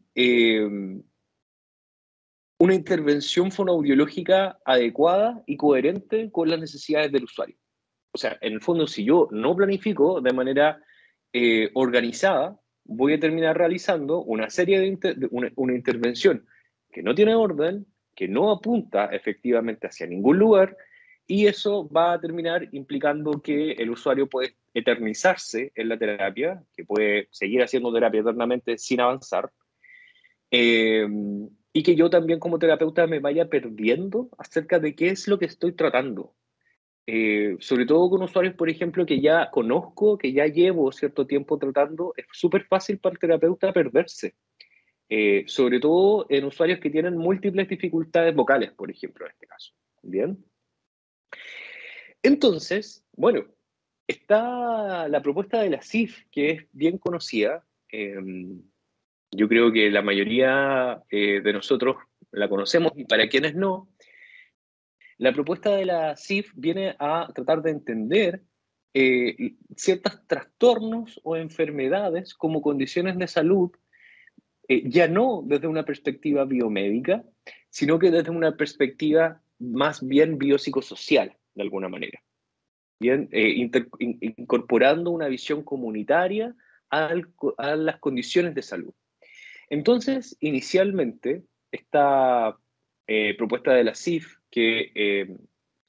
intervención fonoaudiológica adecuada y coherente con las necesidades del usuario. O sea, en el fondo, si yo no planifico de manera organizada, voy a terminar realizando una serie de una intervención que no tiene orden, que no apunta efectivamente hacia ningún lugar, y eso va a terminar implicando que el usuario puede eternizarse en la terapia, que puede seguir haciendo terapia eternamente sin avanzar, y que yo también como terapeuta me vaya perdiendo acerca de qué es lo que estoy tratando. Sobre todo con usuarios, por ejemplo, que ya conozco, que ya llevo cierto tiempo tratando, es súper fácil para el terapeuta perderse. Sobre todo en usuarios que tienen múltiples dificultades vocales, por ejemplo, en este caso. ¿Bien? Entonces, bueno, está la propuesta de la CIF, que es bien conocida. Yo creo que la mayoría de nosotros la conocemos, y para quienes no, la propuesta de la CIF viene a tratar de entender ciertos trastornos o enfermedades como condiciones de salud, ya no desde una perspectiva biomédica, sino que desde una perspectiva más bien biopsicosocial, de alguna manera. Bien, incorporando una visión comunitaria a las condiciones de salud. Entonces, inicialmente, esta propuesta de la CIF, que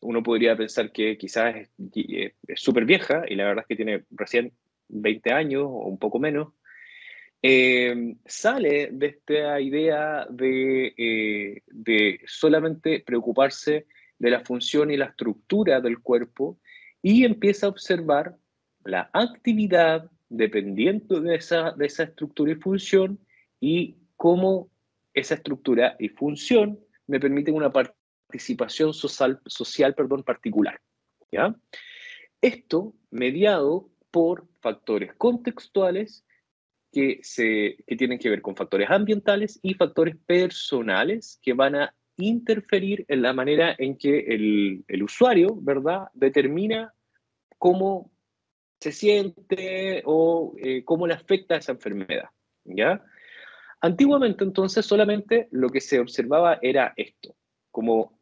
uno podría pensar que quizás es súper vieja, y la verdad es que tiene recién 20 años o un poco menos, sale de esta idea de solamente preocuparse de la función y la estructura del cuerpo y empieza a observar la actividad dependiendo de esa estructura y función y cómo esa estructura y función me permiten una participación social particular. ¿Ya? Esto mediado por factores contextuales que tienen que ver con factores ambientales y factores personales que van a interferir en la manera en que el usuario, ¿verdad?, determina cómo se siente o cómo le afecta esa enfermedad, ¿ya? Antiguamente, entonces, solamente lo que se observaba era esto, como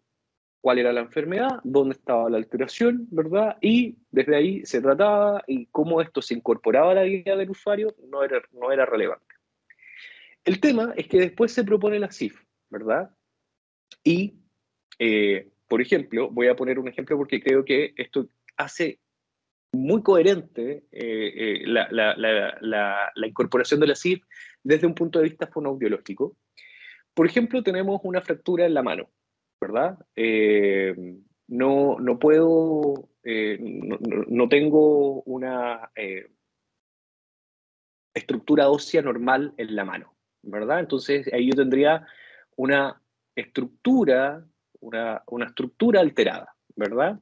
cuál era la enfermedad, dónde estaba la alteración, ¿verdad? Y desde ahí se trataba y cómo esto se incorporaba a la vida del usuario no era relevante. El tema es que después se propone la CIF, ¿verdad? Y, por ejemplo, voy a poner un ejemplo porque creo que esto hace muy coherente la incorporación de la CIF desde un punto de vista fonoaudiológico. Por ejemplo, tenemos una fractura en la mano, ¿verdad? No puedo, no tengo una estructura ósea normal en la mano, ¿verdad? Entonces ahí yo tendría una estructura, una estructura alterada, ¿verdad?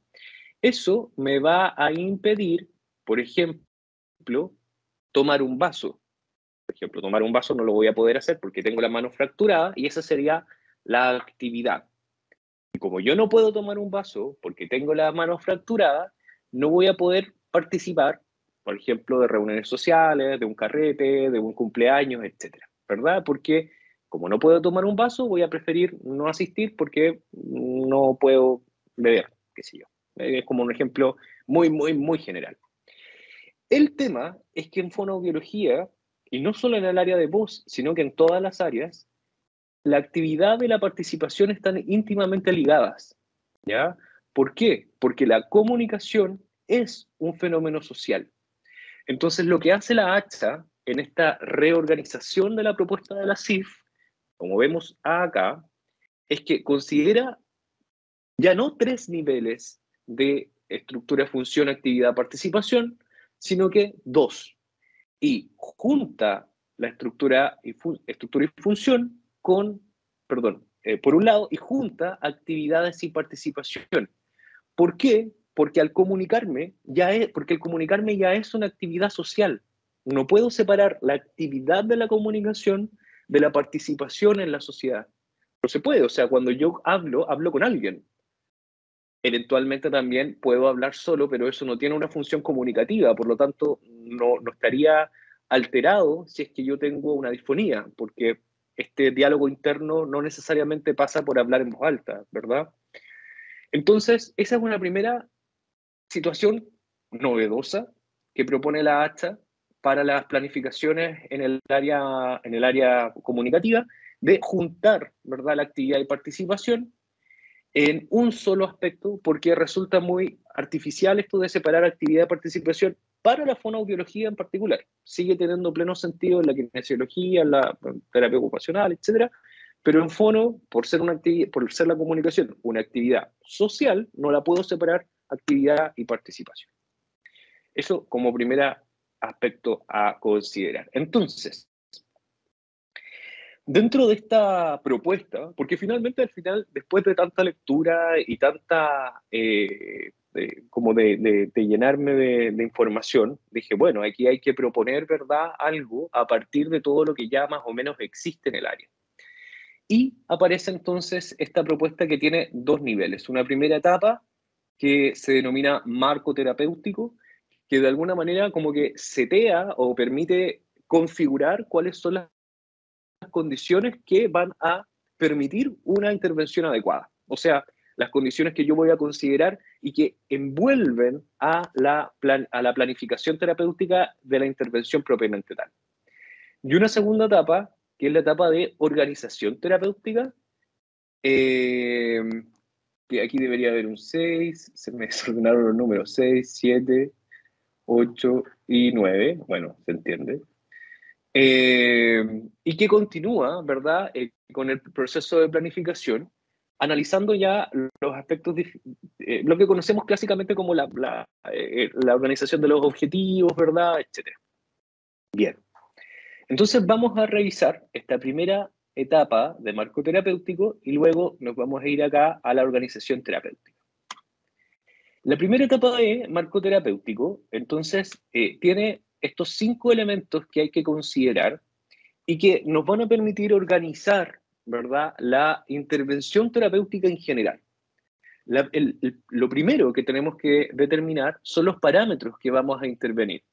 Eso me va a impedir, por ejemplo, tomar un vaso. Por ejemplo, tomar un vaso no lo voy a poder hacer porque tengo la mano fracturada y esa sería la actividad. Y como yo no puedo tomar un vaso porque tengo la mano fracturada, no voy a poder participar, por ejemplo, de reuniones sociales, de un carrete, de un cumpleaños, etcétera, ¿verdad? Porque como no puedo tomar un vaso, voy a preferir no asistir porque no puedo beber, qué sé yo. Es como un ejemplo muy general. El tema es que en fonoaudiología, y no solo en el área de voz, sino que en todas las áreas, la actividad y la participación están íntimamente ligadas, ¿ya? ¿Por qué? Porque la comunicación es un fenómeno social. Entonces, lo que hace la ACHA en esta reorganización de la propuesta de la CIF, como vemos acá, es que considera ya no 3 niveles de estructura, función, actividad, participación, sino que 2. Y junta la estructura y función con, perdón, por un lado, y junta actividades y participación. ¿Por qué? Porque al comunicarme porque el comunicarme ya es una actividad social. No puedo separar la actividad de la comunicación de la participación en la sociedad. No se puede, o sea, cuando yo hablo con alguien. Eventualmente también puedo hablar solo, pero eso no tiene una función comunicativa, por lo tanto no estaría alterado si es que yo tengo una disfonía, porque este diálogo interno no necesariamente pasa por hablar en voz alta, ¿verdad? Entonces, esa es una primera situación novedosa que propone la ACHA para las planificaciones en el área comunicativa, de juntar, ¿verdad?, la actividad y participación en un solo aspecto, porque resulta muy artificial esto de separar actividad y participación para la fonoaudiología en particular. Sigue teniendo pleno sentido en la kinesiología, en la terapia ocupacional, etcétera, pero en fono, por ser la comunicación una actividad social, no la puedo separar actividad y participación. Eso como primer aspecto a considerar. Entonces, dentro de esta propuesta, porque finalmente al final, después de tanta lectura y tanta, como de llenarme de información, dije, bueno, aquí hay que proponer, ¿verdad?, algo a partir de todo lo que ya más o menos existe en el área. Y aparece entonces esta propuesta que tiene 2 niveles. Una primera etapa que se denomina marco terapéutico, que de alguna manera como que setea o permite configurar cuáles son las condiciones que van a permitir una intervención adecuada. O sea, las condiciones que yo voy a considerar y que envuelven a la planificación terapéutica de la intervención propiamente tal. Y una segunda etapa, que es la etapa de organización terapéutica, que aquí debería haber un 6, se me desordenaron los números, 6, 7, 8 y 9, bueno, se entiende. Y que continúa, ¿verdad?, con el proceso de planificación, analizando ya los aspectos, lo que conocemos clásicamente como la organización de los objetivos, ¿verdad?, etcétera. Bien, entonces vamos a revisar esta primera etapa de marco terapéutico y luego nos vamos a ir acá a la organización terapéutica. La primera etapa de marco terapéutico, entonces, tiene estos 5 elementos que hay que considerar y que nos van a permitir organizar ¿verdad?, la intervención terapéutica en general. Lo primero que tenemos que determinar son los parámetros que vamos a intervenir.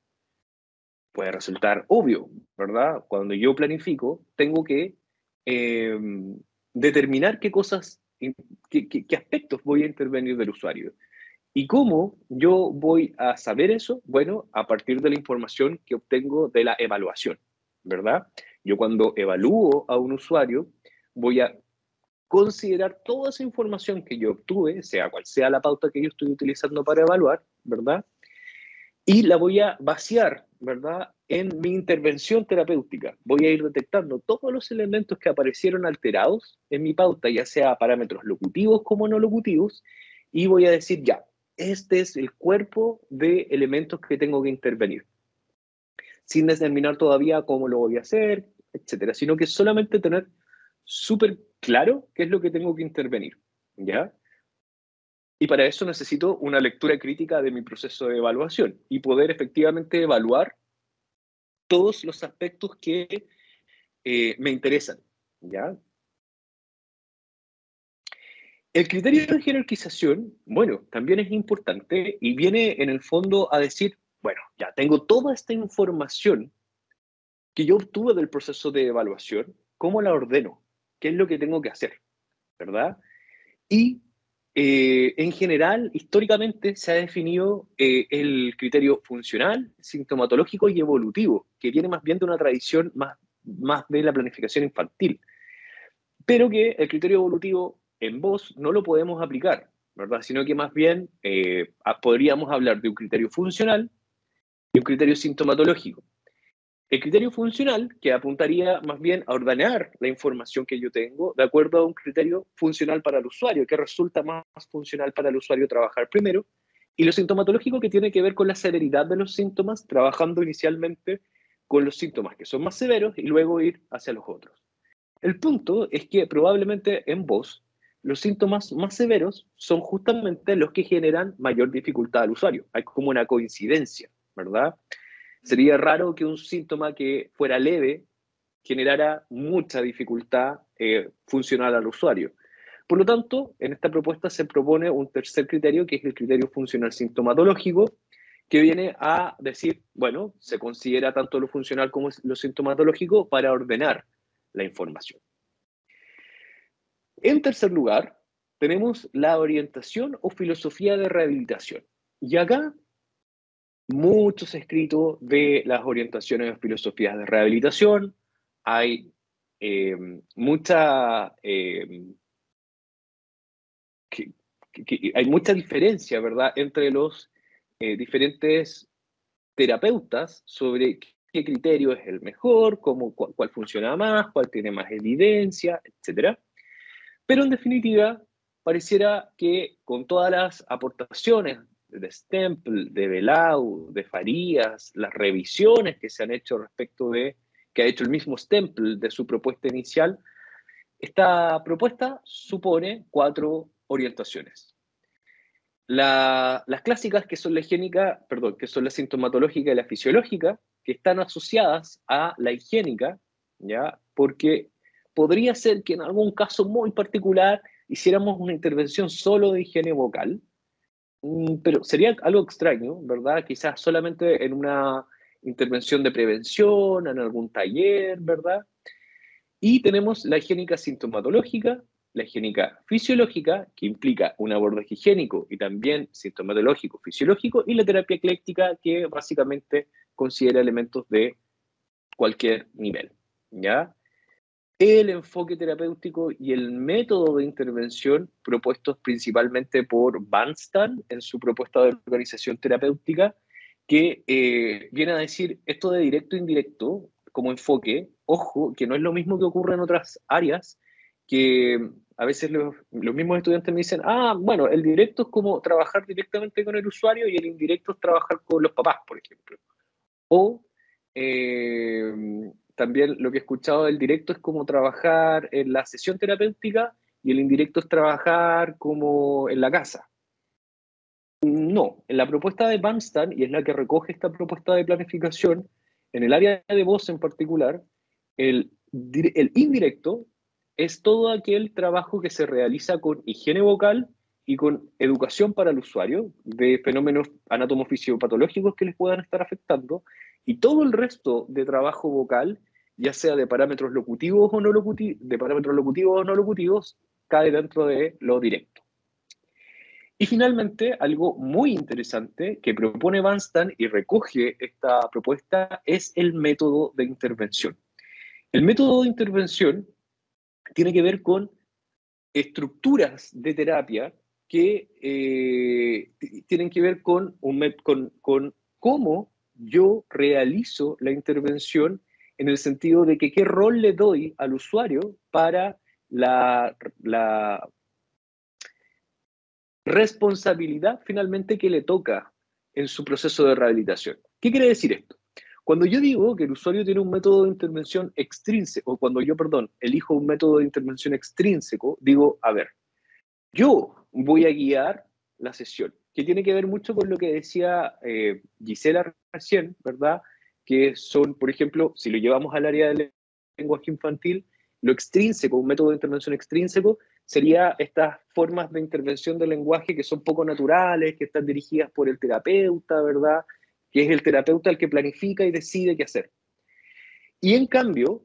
Puede resultar obvio, ¿verdad? Cuando yo planifico, tengo que determinar qué cosas, qué aspectos voy a intervenir del usuario. ¿Y cómo yo voy a saber eso? Bueno, a partir de la información que obtengo de la evaluación, ¿verdad? Yo cuando evalúo a un usuario, voy a considerar toda esa información que yo obtuve, sea cual sea la pauta que yo estoy utilizando para evaluar, ¿verdad? Y la voy a vaciar, ¿verdad?, en mi intervención terapéutica. Voy a ir detectando todos los elementos que aparecieron alterados en mi pauta, ya sea parámetros locutivos como no locutivos, y voy a decir, ya, este es el cuerpo de elementos que tengo que intervenir, sin determinar todavía cómo lo voy a hacer, etcétera, sino que solamente tener súper claro qué es lo que tengo que intervenir, ¿ya? Y para eso necesito una lectura crítica de mi proceso de evaluación y poder efectivamente evaluar todos los aspectos que me interesan, ¿ya? El criterio de jerarquización, bueno, también es importante y viene en el fondo a decir, bueno, ya tengo toda esta información que yo obtuve del proceso de evaluación, ¿cómo la ordeno? ¿Qué es lo que tengo que hacer? ¿Verdad? Y en general, históricamente se ha definido el criterio funcional, sintomatológico y evolutivo, que viene más bien de una tradición más de la planificación infantil, pero que el criterio evolutivo en voz no lo podemos aplicar, ¿verdad? Sino que más bien podríamos hablar de un criterio funcional y un criterio sintomatológico. El criterio funcional, que apuntaría más bien a ordenar la información que yo tengo de acuerdo a un criterio funcional para el usuario, que resulta más funcional para el usuario trabajar primero, y lo sintomatológico, que tiene que ver con la severidad de los síntomas, trabajando inicialmente con los síntomas que son más severos y luego ir hacia los otros. El punto es que probablemente en vos los síntomas más severos son justamente los que generan mayor dificultad al usuario. Hay como una coincidencia, ¿verdad? Sería raro que un síntoma que fuera leve generara mucha dificultad funcional al usuario. Por lo tanto, en esta propuesta se propone un tercer criterio, que es el criterio funcional sintomatológico, que viene a decir, bueno, se considera tanto lo funcional como lo sintomatológico para ordenar la información. En tercer lugar, tenemos la orientación o filosofía de rehabilitación. Y acá muchos escritos de las orientaciones o filosofías de rehabilitación. Hay hay mucha diferencia, ¿verdad?, entre los diferentes terapeutas sobre qué criterio es el mejor, cuál funciona más, cuál tiene más evidencia, etc. Pero en definitiva, pareciera que con todas las aportaciones de Stempel, de Belau, de Farías, las revisiones que se han hecho respecto de, que ha hecho el mismo Stempel de su propuesta inicial, esta propuesta supone 4 orientaciones. Las clásicas, que son la higiénica, perdón, que son la sintomatológica y la fisiológica, que están asociadas a la higiénica, ¿ya? Porque podría ser que en algún caso muy particular hiciéramos una intervención solo de higiene vocal, pero sería algo extraño, ¿verdad? Quizás solamente en una intervención de prevención, en algún taller, ¿verdad? Y tenemos la higiénica sintomatológica, la higiénica fisiológica, que implica un abordaje higiénico y también sintomatológico, fisiológico, y la terapia ecléctica, que básicamente considera elementos de cualquier nivel, ¿ya? El enfoque terapéutico y el método de intervención propuestos principalmente por Banstan en su propuesta de organización terapéutica, que viene a decir esto de directo e indirecto como enfoque. Ojo, que no es lo mismo que ocurre en otras áreas, que a veces los mismos estudiantes me dicen, bueno, el directo es como trabajar directamente con el usuario y el indirecto es trabajar con los papás, por ejemplo. O también lo que he escuchado del directo es como trabajar en la sesión terapéutica y el indirecto es trabajar como en la casa. No, en la propuesta de Banstan, y es la que recoge esta propuesta de planificación, en el área de voz en particular, el indirecto es todo aquel trabajo que se realiza con higiene vocal y con educación para el usuario de fenómenos anatomofisiopatológicos que les puedan estar afectando, y todo el resto de trabajo vocal, ya sea de parámetros locutivos o no locutivos, cae dentro de lo directo. Y finalmente, algo muy interesante que propone Van Stan y recoge esta propuesta es el método de intervención. El método de intervención tiene que ver con estructuras de terapia que tienen que ver con cómo yo realizo la intervención, en el sentido de que qué rol le doy al usuario para la responsabilidad finalmente que le toca en su proceso de rehabilitación. ¿Qué quiere decir esto? Cuando yo digo que el usuario tiene un método de intervención extrínseco, o cuando yo, elijo un método de intervención extrínseco, digo, a ver, yo voy a guiar la sesión, que tiene que ver mucho con lo que decía Gisela recién, ¿verdad? Que son, por ejemplo, si lo llevamos al área del lenguaje infantil, lo extrínseco, un método de intervención extrínseco, sería estas formas de intervención del lenguaje que son poco naturales, que están dirigidas por el terapeuta, ¿verdad? Que es el terapeuta el que planifica y decide qué hacer. Y en cambio,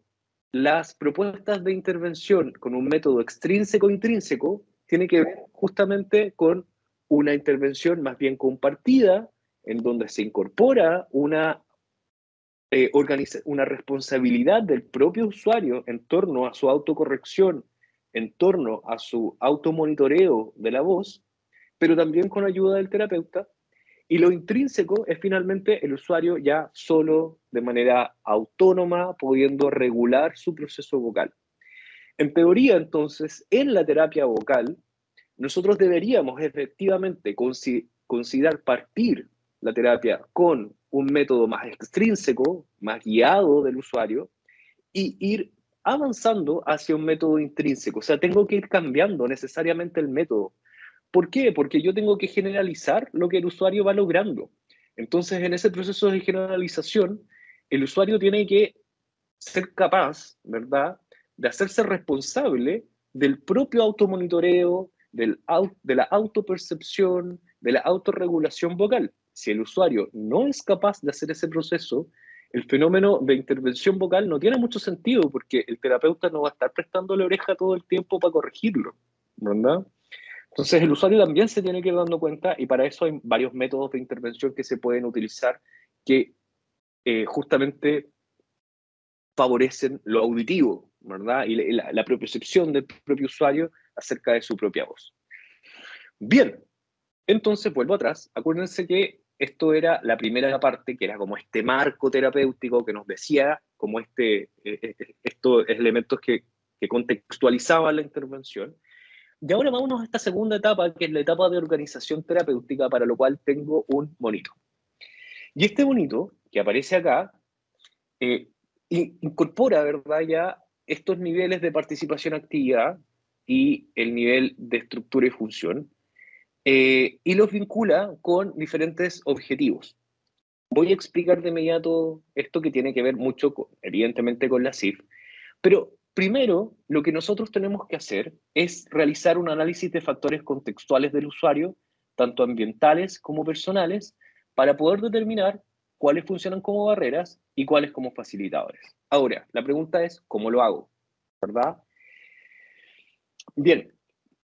las propuestas de intervención con un método extrínseco-intrínseco tienen que ver justamente con una intervención más bien compartida, en donde se incorpora una responsabilidad del propio usuario en torno a su autocorrección, en torno a su automonitoreo de la voz, pero también con ayuda del terapeuta. Y lo intrínseco es finalmente el usuario ya solo, de manera autónoma, pudiendo regular su proceso vocal. En teoría, entonces, en la terapia vocal, nosotros deberíamos efectivamente considerar partir la terapia con un método más extrínseco, más guiado del usuario, y ir avanzando hacia un método intrínseco. O sea, tengo que ir cambiando necesariamente el método. ¿Por qué? Porque yo tengo que generalizar lo que el usuario va logrando. Entonces, en ese proceso de generalización, el usuario tiene que ser capaz, ¿verdad?, de hacerse responsable del propio automonitoreo, de la autopercepción, de la autorregulación vocal. Si el usuario no es capaz de hacer ese proceso, el fenómeno de intervención vocal no tiene mucho sentido, porque el terapeuta no va a estar prestándole oreja todo el tiempo para corregirlo, ¿verdad? Entonces el usuario también se tiene que ir dando cuenta, y para eso hay varios métodos de intervención que se pueden utilizar que justamente favorecen lo auditivo, ¿verdad? Y la propiocepción del propio usuario acerca de su propia voz. Bien, entonces vuelvo atrás. Acuérdense que esto era la primera parte, que era como este marco terapéutico que nos decía como estos elementos que contextualizaban la intervención. Y ahora vámonos a esta segunda etapa, que es la etapa de organización terapéutica, para lo cual tengo un monito. Y este monito, que aparece acá, incorpora, ¿verdad?, ya estos niveles de participación activa y el nivel de estructura y función, y los vincula con diferentes objetivos. Voy a explicar de inmediato esto, que tiene que ver mucho, evidentemente, con la CIF, pero primero lo que nosotros tenemos que hacer es realizar un análisis de factores contextuales del usuario, tanto ambientales como personales, para poder determinar cuáles funcionan como barreras y cuáles como facilitadores. Ahora, la pregunta es, ¿cómo lo hago? ¿Verdad? Bien,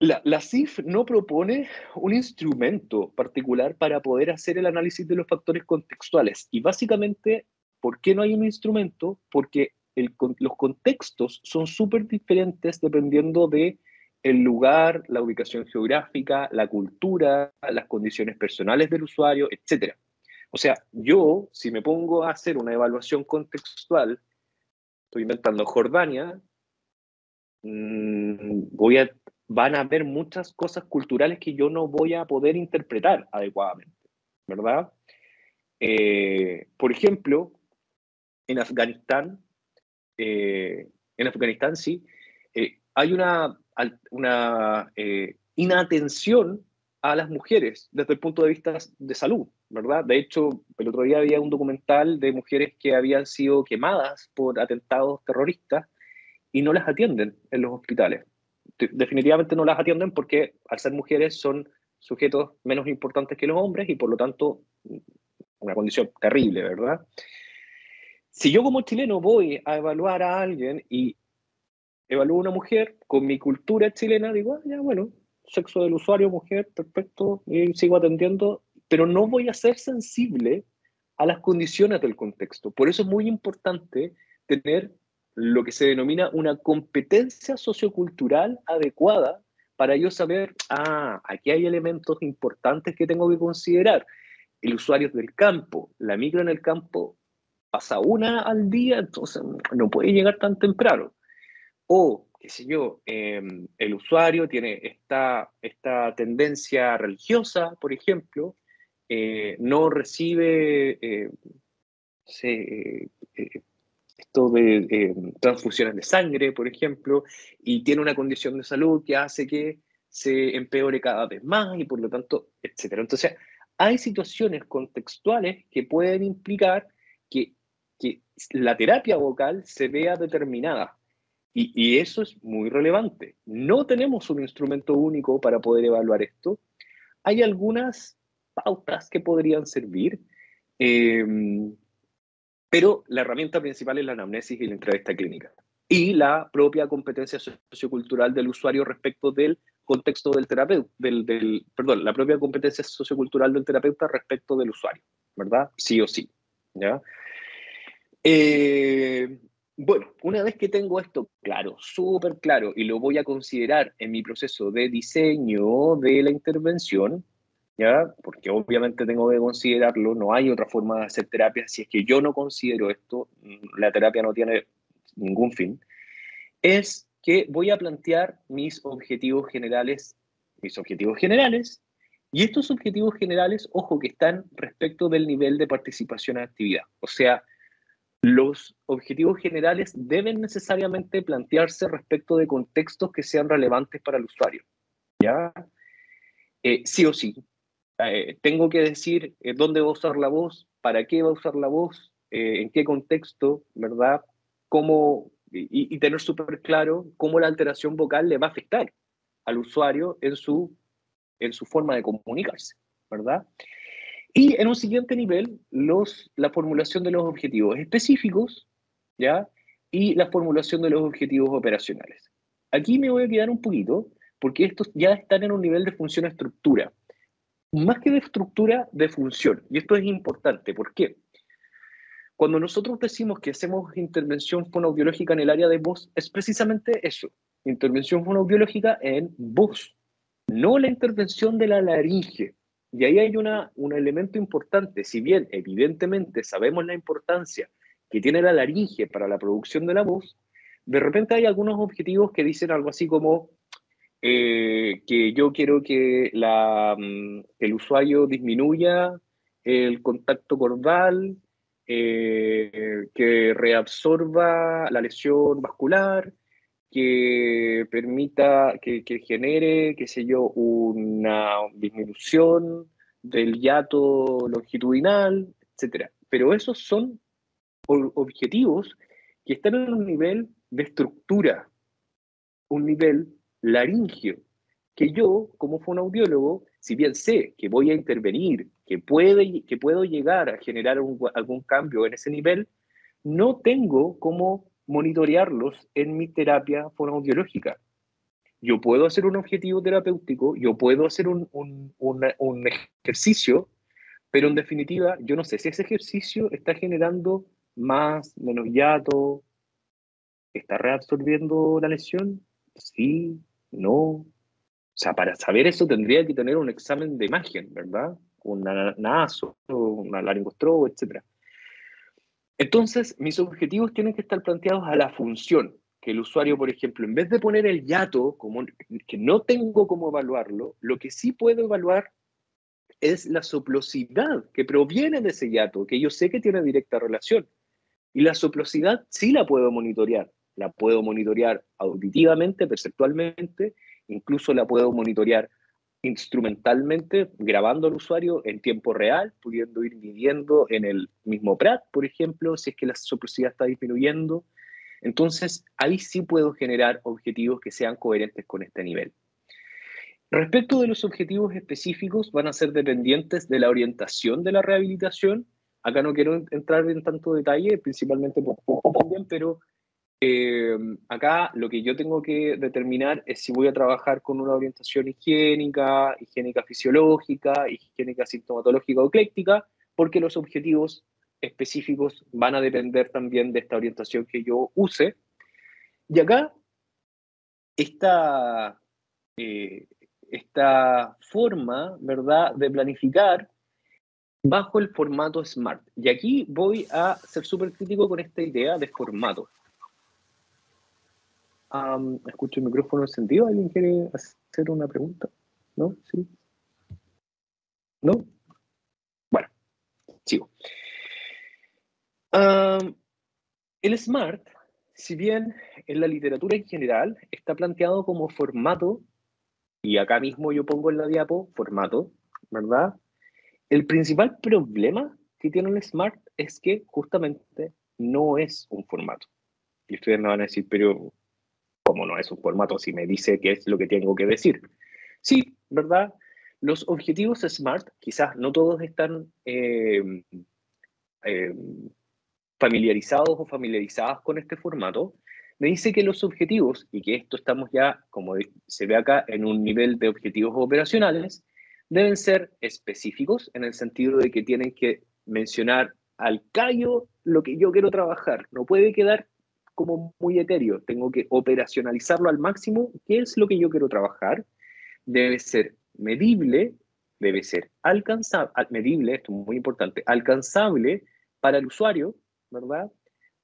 la CIF no propone un instrumento particular para poder hacer el análisis de los factores contextuales. Y básicamente, ¿por qué no hay un instrumento? Porque los contextos son súper diferentes dependiendo de el lugar, la ubicación geográfica, la cultura, las condiciones personales del usuario, etc. O sea, yo, si me pongo a hacer una evaluación contextual, estoy inventando Jordania, van a haber muchas cosas culturales que yo no voy a poder interpretar adecuadamente, ¿verdad? Por ejemplo, en Afganistán, sí, hay una inatención a las mujeres desde el punto de vista de salud, ¿verdad? De hecho, el otro día había un documental de mujeres que habían sido quemadas por atentados terroristas, y no las atienden en los hospitales. Definitivamente no las atienden porque al ser mujeres son sujetos menos importantes que los hombres y por lo tanto una condición terrible, ¿verdad? Si yo como chileno voy a evaluar a alguien y evalúo a una mujer con mi cultura chilena, digo, ya bueno, sexo del usuario, mujer, perfecto, y sigo atendiendo, pero no voy a ser sensible a las condiciones del contexto. Por eso es muy importante tener lo que se denomina una competencia sociocultural adecuada para yo saber, aquí hay elementos importantes que tengo que considerar. El usuario del campo, la micro en el campo pasa una al día, entonces no puede llegar tan temprano. O, qué sé yo, el usuario tiene esta tendencia religiosa, por ejemplo, no recibe esto de transfusiones de sangre, por ejemplo, y tiene una condición de salud que hace que se empeore cada vez más y por lo tanto, etcétera. Entonces, hay situaciones contextuales que pueden implicar que, que la terapia vocal se vea determinada. Y eso es muy relevante. No tenemos un instrumento único para poder evaluar esto. Hay algunas pautas que podrían servir, eh, pero la herramienta principal es la anamnesis y la entrevista clínica. Y la propia competencia sociocultural del usuario respecto del contexto del terapeuta, perdón, la propia competencia sociocultural del terapeuta respecto del usuario, ¿verdad? Sí o sí, ¿ya? Bueno, una vez que tengo esto claro, súper claro, y lo voy a considerar en mi proceso de diseño de la intervención, ¿ya? Porque obviamente tengo que considerarlo, no hay otra forma de hacer terapia. Si es que yo no considero esto, la terapia no tiene ningún fin, es que voy a plantear mis objetivos generales, y estos objetivos generales, ojo, que están respecto del nivel de participación en actividad. O sea, los objetivos generales deben necesariamente plantearse respecto de contextos que sean relevantes para el usuario, ¿ya? Sí o sí. Tengo que decir dónde va a usar la voz, para qué va a usar la voz, en qué contexto, ¿verdad? Cómo, y tener súper claro cómo la alteración vocal le va a afectar al usuario en su forma de comunicarse, ¿verdad? Y en un siguiente nivel, la formulación de los objetivos específicos, ¿ya? Y la formulación de los objetivos operacionales. Aquí me voy a quedar un poquito, porque estos ya están en un nivel de función-estructura. Más que de estructura, de función. Y esto es importante. ¿Por qué? Cuando nosotros decimos que hacemos intervención fonoaudiológica en el área de voz, es precisamente eso. Intervención fonoaudiológica en voz, no la intervención de la laringe. Y ahí hay un elemento importante. Si bien, evidentemente, sabemos la importancia que tiene la laringe para la producción de la voz, de repente hay algunos objetivos que dicen algo así como que yo quiero que el usuario disminuya el contacto corporal, que reabsorba la lesión vascular, que permita, que genere, qué sé yo, una disminución del hiato longitudinal, etcétera. Pero esos son objetivos que están en un nivel de estructura, un nivel laringio, que yo, como fonoaudiólogo, si bien sé que voy a intervenir, que puedo llegar a generar algún cambio en ese nivel, no tengo cómo monitorearlos en mi terapia fonoaudiológica. Yo puedo hacer un objetivo terapéutico, yo puedo hacer un ejercicio, pero en definitiva, yo no sé si ese ejercicio está generando más, menos hiato, está reabsorbiendo la lesión, sí, no. O sea, para saber eso tendría que tener un examen de imagen, ¿verdad? Una naso, una laringostrobo, etc. Entonces, mis objetivos tienen que estar planteados a la función. Que el usuario, por ejemplo, en vez de poner el hiato, que no tengo cómo evaluarlo, lo que sí puedo evaluar es la soplosidad que proviene de ese hiato, que yo sé que tiene directa relación. Y la soplosidad sí la puedo monitorear. La puedo monitorear auditivamente, perceptualmente, incluso la puedo monitorear instrumentalmente, grabando al usuario en tiempo real, pudiendo ir midiendo en el mismo PRAT, por ejemplo, si es que la soplosidad está disminuyendo. Entonces, ahí sí puedo generar objetivos que sean coherentes con este nivel. Respecto de los objetivos específicos, van a ser dependientes de la orientación de la rehabilitación. Acá no quiero entrar en tanto detalle, principalmente por también, pero acá lo que yo tengo que determinar es si voy a trabajar con una orientación higiénica, higiénica fisiológica, higiénica sintomatológica o ecléctica, porque los objetivos específicos van a depender también de esta orientación que yo use. Y acá esta forma, ¿verdad?, de planificar bajo el formato SMART. Y aquí voy a ser súper crítico con esta idea de formato. Escucho el micrófono encendido. ¿Alguien quiere hacer una pregunta? ¿No? ¿Sí? ¿No? Bueno, sigo. El SMART, si bien en la literatura en general está planteado como formato, y acá mismo yo pongo en la diapo formato, ¿verdad? El principal problema que tiene el SMART es que justamente no es un formato. Y ustedes me van a decir, pero ¿cómo no es un formato si me dice qué es lo que tengo que decir? Sí, ¿verdad? Los objetivos SMART, quizás no todos están familiarizados o familiarizadas con este formato, me dice que los objetivos, y que esto estamos ya, como se ve acá, en un nivel de objetivos operacionales, deben ser específicos en el sentido de que tienen que mencionar al callo lo que yo quiero trabajar. No puede quedar como muy etéreo. Tengo que operacionalizarlo al máximo. ¿Qué es lo que yo quiero trabajar? Debe ser medible, debe ser alcanzable, medible, esto es muy importante, alcanzable para el usuario, ¿verdad?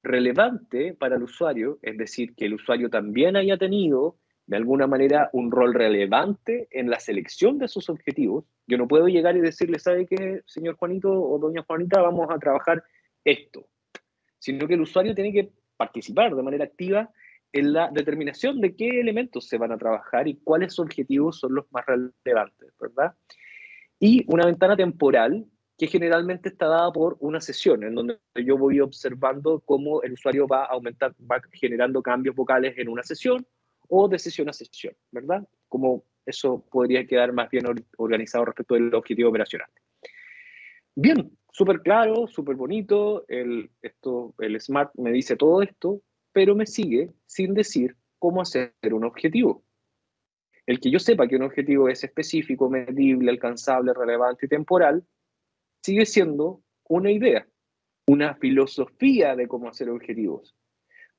Relevante para el usuario, es decir, que el usuario también haya tenido de alguna manera un rol relevante en la selección de sus objetivos. Yo no puedo llegar y decirle, ¿sabe qué, señor Juanito o doña Juanita, vamos a trabajar esto? Sino que el usuario tiene que participar de manera activa en la determinación de qué elementos se van a trabajar y cuáles objetivos son los más relevantes, ¿verdad? Y una ventana temporal que generalmente está dada por una sesión, en donde yo voy observando cómo el usuario va generando cambios vocales en una sesión o de sesión a sesión, ¿verdad? Como eso podría quedar más bien organizado respecto del objetivo operacional. Bien, súper claro, súper bonito, el SMART me dice todo esto, pero me sigue sin decir cómo hacer un objetivo. El que yo sepa que un objetivo es específico, medible, alcanzable, relevante y temporal, sigue siendo una idea, una filosofía de cómo hacer objetivos.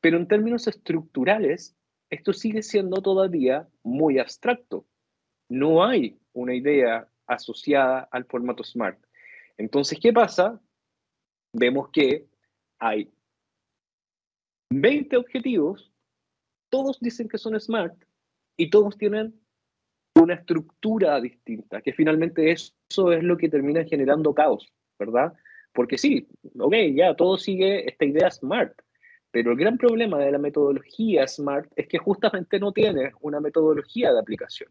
Pero en términos estructurales, esto sigue siendo todavía muy abstracto. No hay una idea asociada al formato SMART. Entonces, ¿qué pasa? Vemos que hay 20 objetivos, todos dicen que son SMART y todos tienen una estructura distinta, que finalmente eso es lo que termina generando caos, ¿verdad? Porque sí, ok, ya todo sigue esta idea SMART, pero el gran problema de la metodología SMART es que justamente no tiene una metodología de aplicación.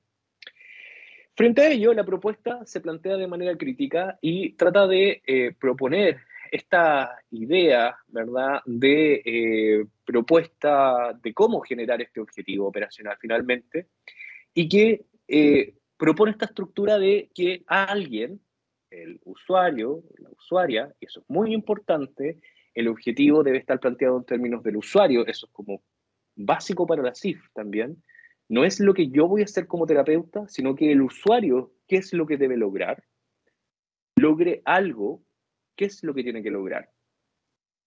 Frente a ello, la propuesta se plantea de manera crítica y trata de proponer esta idea, ¿verdad?, de propuesta de cómo generar este objetivo operacional finalmente, y que propone esta estructura de que alguien, el usuario, la usuaria, y eso es muy importante, el objetivo debe estar planteado en términos del usuario, eso es como básico para la CIF también. No es lo que yo voy a hacer como terapeuta, sino que el usuario, ¿qué es lo que debe lograr? Logre algo, ¿qué es lo que tiene que lograr?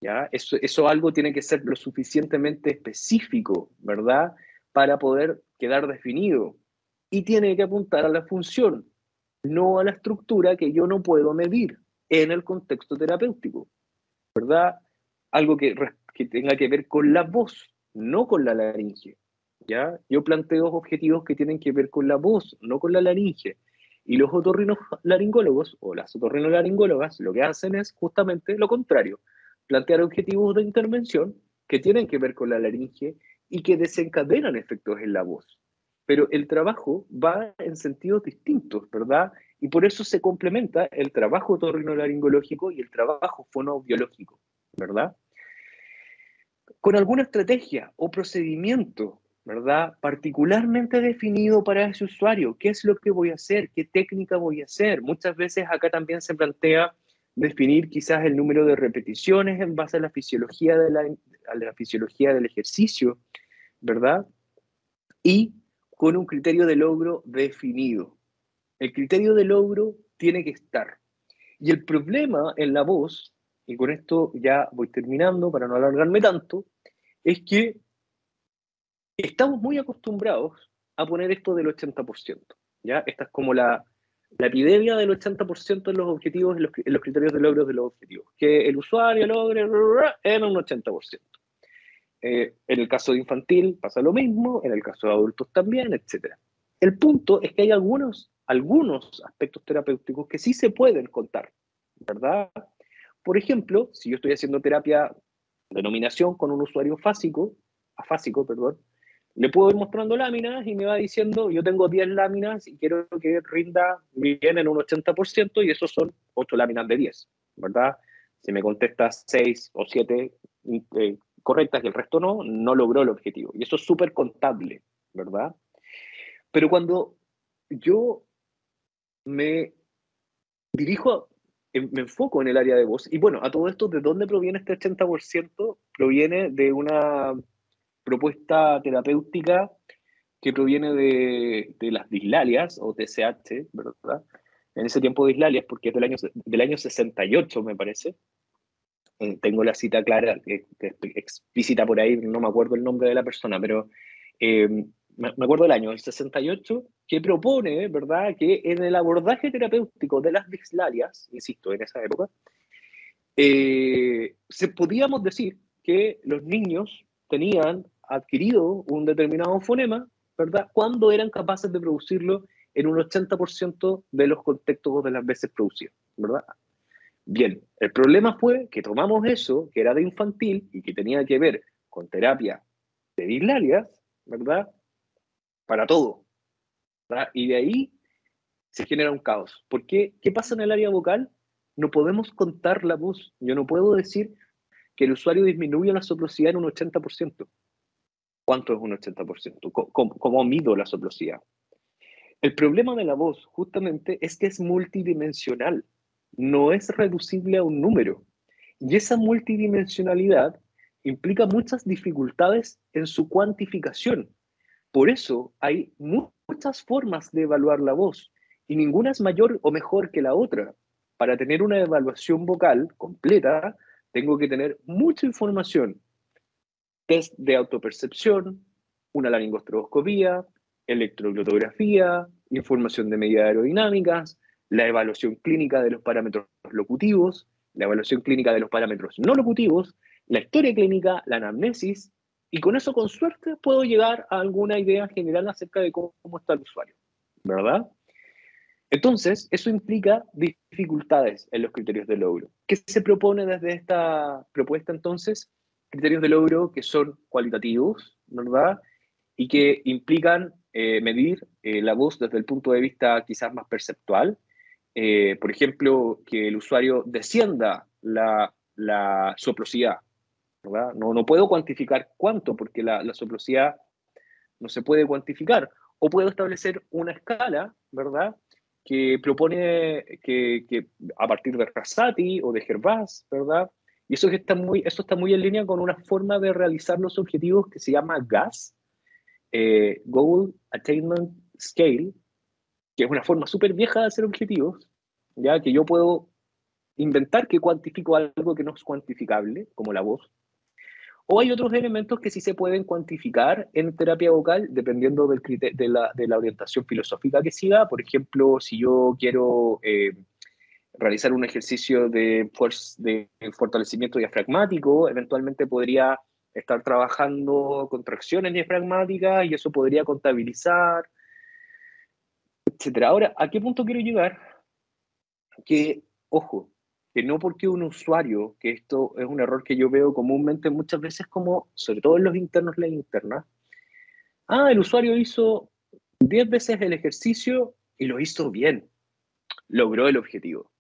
¿Ya? Eso algo tiene que ser lo suficientemente específico, ¿verdad? Para poder quedar definido. Y tiene que apuntar a la función, no a la estructura que yo no puedo medir en el contexto terapéutico, ¿verdad? Algo que tenga que ver con la voz, no con la laringe, ¿ya? Yo planteo objetivos que tienen que ver con la voz, no con la laringe. Y los otorrinolaringólogos o las otorrinolaringólogas lo que hacen es justamente lo contrario, plantear objetivos de intervención que tienen que ver con la laringe y que desencadenan efectos en la voz. Pero el trabajo va en sentidos distintos, ¿verdad? Y por eso se complementa el trabajo otorrinolaringológico y el trabajo fonoaudiológico, ¿verdad? con alguna estrategia o procedimiento, ¿verdad? Particularmente definido para ese usuario. ¿Qué es lo que voy a hacer? ¿Qué técnica voy a hacer? Muchas veces acá también se plantea definir quizás el número de repeticiones en base a la fisiología, a la fisiología del ejercicio, ¿verdad? Y con un criterio de logro definido. El criterio de logro tiene que estar. Y el problema en la voz, y con esto ya voy terminando para no alargarme tanto, es que estamos muy acostumbrados a poner esto del 80%, ¿ya? Esta es como la epidemia del 80% en los objetivos, en los criterios de logro de los objetivos, que el usuario logre en un 80%. En el caso de infantil pasa lo mismo, en el caso de adultos también, etc. El punto es que hay algunos aspectos terapéuticos que sí se pueden contar, ¿verdad? Por ejemplo, si yo estoy haciendo terapia de nominación con un usuario afásico, perdón, le puedo ir mostrando láminas y me va diciendo, yo tengo 10 láminas y quiero que rinda bien en un 80% y esos son 8 láminas de 10, ¿verdad? Si me contesta 6 o 7 correctas y el resto no logró el objetivo. Y eso es súper contable, ¿verdad? Pero cuando yo me dirijo, me enfoco en el área de voz, y bueno, a todo esto, ¿de dónde proviene este 80%? Proviene de una propuesta terapéutica que proviene de las dislalias, o TCH, ¿verdad? En ese tiempo dislalias, porque es del año 68, me parece. Tengo la cita clara, explícita por ahí, no me acuerdo el nombre de la persona, pero me acuerdo del año, el 68, que propone, ¿verdad?, que en el abordaje terapéutico de las dislalias, insisto, en esa época, podíamos decir que los niños tenían adquirido un determinado fonema, ¿verdad?, cuando eran capaces de producirlo en un 80% de los contextos de las veces producidos, ¿verdad? Bien, el problema fue que tomamos eso, que era de infantil y que tenía que ver con terapia de dislalias, ¿verdad?, para todo, ¿verdad? Y de ahí se genera un caos. ¿Por qué? ¿Qué pasa en el área vocal? No podemos contar la voz. Yo no puedo decir que el usuario disminuye la soplosidad en un 80%. ¿Cuánto es un 80%? ¿Cómo mido la soplosidad? El problema de la voz, justamente, es que es multidimensional. No es reducible a un número. Y esa multidimensionalidad implica muchas dificultades en su cuantificación. Por eso hay muchas formas de evaluar la voz y ninguna es mayor o mejor que la otra. Para tener una evaluación vocal completa, tengo que tener mucha información. Test de autopercepción, una laringostroboscopía, electroglottografía, información de medidas aerodinámicas, la evaluación clínica de los parámetros locutivos, la evaluación clínica de los parámetros no locutivos, la historia clínica, la anamnesis, y con eso, con suerte, puedo llegar a alguna idea general acerca de cómo está el usuario, ¿verdad? Entonces, eso implica dificultades en los criterios de logro. ¿Qué se propone desde esta propuesta, entonces? Criterios de logro que son cualitativos, ¿verdad? Y que implican medir la voz desde el punto de vista quizás más perceptual. Por ejemplo, que el usuario descienda la soplosidad, ¿verdad? No puedo cuantificar cuánto, porque la soplosidad no se puede cuantificar. O puedo establecer una escala, ¿verdad?, que propone que a partir de Rosati o de Gervás, ¿verdad? Y eso está muy en línea con una forma de realizar los objetivos que se llama GAS, Goal Attainment Scale, que es una forma súper vieja de hacer objetivos, ya que yo puedo inventar que cuantifico algo que no es cuantificable, como la voz. O hay otros elementos que sí se pueden cuantificar en terapia vocal dependiendo de la orientación filosófica que siga. Por ejemplo, si yo quiero realizar un ejercicio de fortalecimiento diafragmático, eventualmente podría estar trabajando contracciones diafragmáticas y eso podría contabilizar, etc. Ahora, ¿a qué punto quiero llegar? Que, ojo, que no porque un usuario, que esto es un error que yo veo comúnmente muchas veces como, sobre todo en los internos, las internas, el usuario hizo 10 veces el ejercicio y lo hizo bien, logró el objetivo.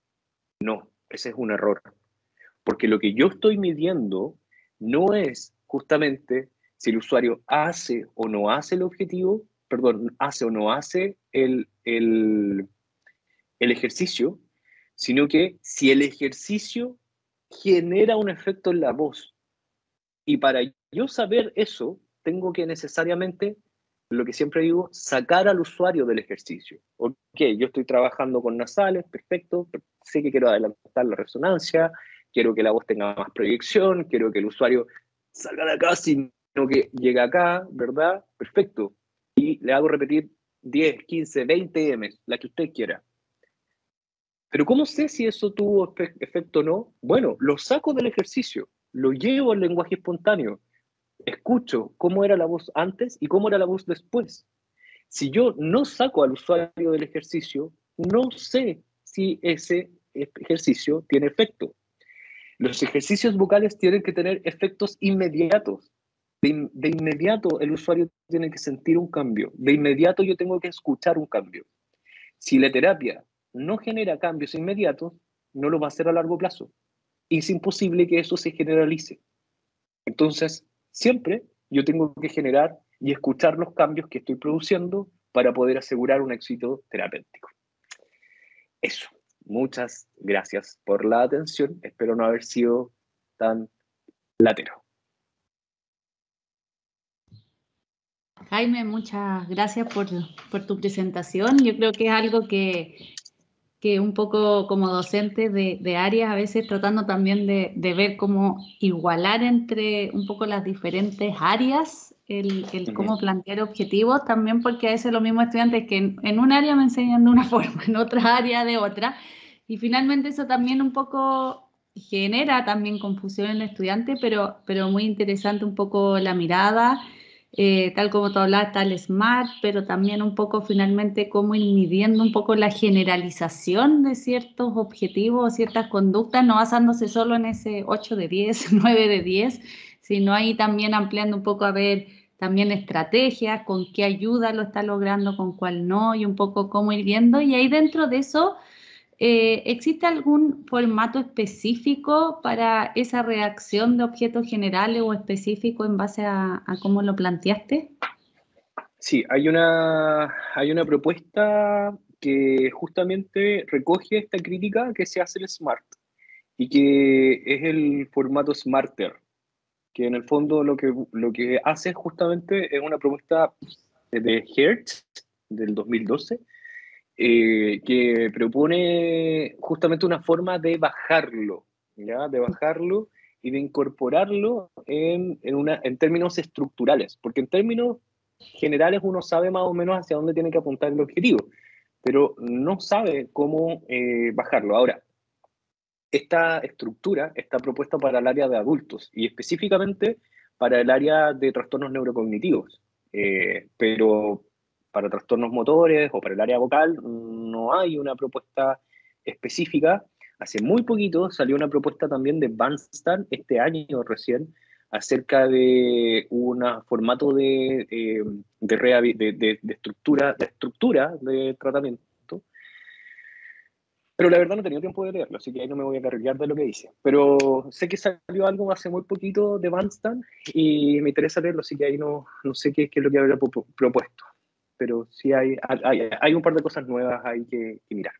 No, ese es un error, porque lo que yo estoy midiendo no es justamente si el usuario hace o no hace el objetivo, perdón, hace o no hace el ejercicio, sino que si el ejercicio genera un efecto en la voz. Y para yo saber eso, tengo que necesariamente, lo que siempre digo, sacar al usuario del ejercicio. Ok, yo estoy trabajando con nasales, perfecto, sé que quiero adelantar la resonancia, quiero que la voz tenga más proyección, quiero que el usuario salga de acá, sino que llegue acá, ¿verdad? Perfecto. Y le hago repetir 10, 15, 20 M, la que usted quiera. Pero ¿cómo sé si eso tuvo efecto o no? Bueno, lo saco del ejercicio, lo llevo al lenguaje espontáneo, escucho cómo era la voz antes y cómo era la voz después. Si yo no saco al usuario del ejercicio, no sé si ese ejercicio tiene efecto. Los ejercicios vocales tienen que tener efectos inmediatos. De inmediato el usuario tiene que sentir un cambio. De inmediato yo tengo que escuchar un cambio. Si la terapia no genera cambios inmediatos, no lo va a hacer a largo plazo. Y es imposible que eso se generalice. Entonces, siempre yo tengo que generar y escuchar los cambios que estoy produciendo para poder asegurar un éxito terapéutico. Eso. Muchas gracias por la atención. Espero no haber sido tan latero. Jaime, muchas gracias por tu presentación. Yo creo que es algo que un poco como docente de áreas, a veces tratando también de ver cómo igualar entre un poco las diferentes áreas, el cómo plantear objetivos, también porque a veces los mismos estudiantes que en un área me enseñan de una forma, en otra área de otra, y finalmente eso también un poco genera también confusión en el estudiante, pero muy interesante un poco la mirada. Tal como tú hablabas, está el SMART, pero también un poco finalmente cómo ir midiendo un poco la generalización de ciertos objetivos o ciertas conductas, no basándose solo en ese 8 de 10, 9 de 10, sino ahí también ampliando un poco a ver también estrategias, con qué ayuda lo está logrando, con cuál no, y un poco cómo ir viendo. Y ahí dentro de eso, ¿existe algún formato específico para esa reacción de objetos generales o específico en base a cómo lo planteaste? Sí, hay una propuesta que justamente recoge esta crítica que se hace el SMART y que es el formato Smarter, que en el fondo lo que hace justamente es una propuesta de Hertz del 2012, que propone justamente una forma de bajarlo, ¿ya? De bajarlo y de incorporarlo en términos estructurales, porque en términos generales uno sabe más o menos hacia dónde tiene que apuntar el objetivo, pero no sabe cómo bajarlo. Ahora, esta estructura está propuesta para el área de adultos y específicamente para el área de trastornos neurocognitivos, pero para trastornos motores o para el área vocal no hay una propuesta específica. Hace muy poquito salió una propuesta también de Bandstan, este año recién, acerca de un formato de estructura de tratamiento. Pero la verdad no he tenido tiempo de leerlo, así que ahí no me voy a cargar de lo que dice. Pero sé que salió algo hace muy poquito de Bandstan y me interesa leerlo, así que ahí no sé qué es lo que habrá propuesto. Pero sí hay un par de cosas nuevas ahí que mirar.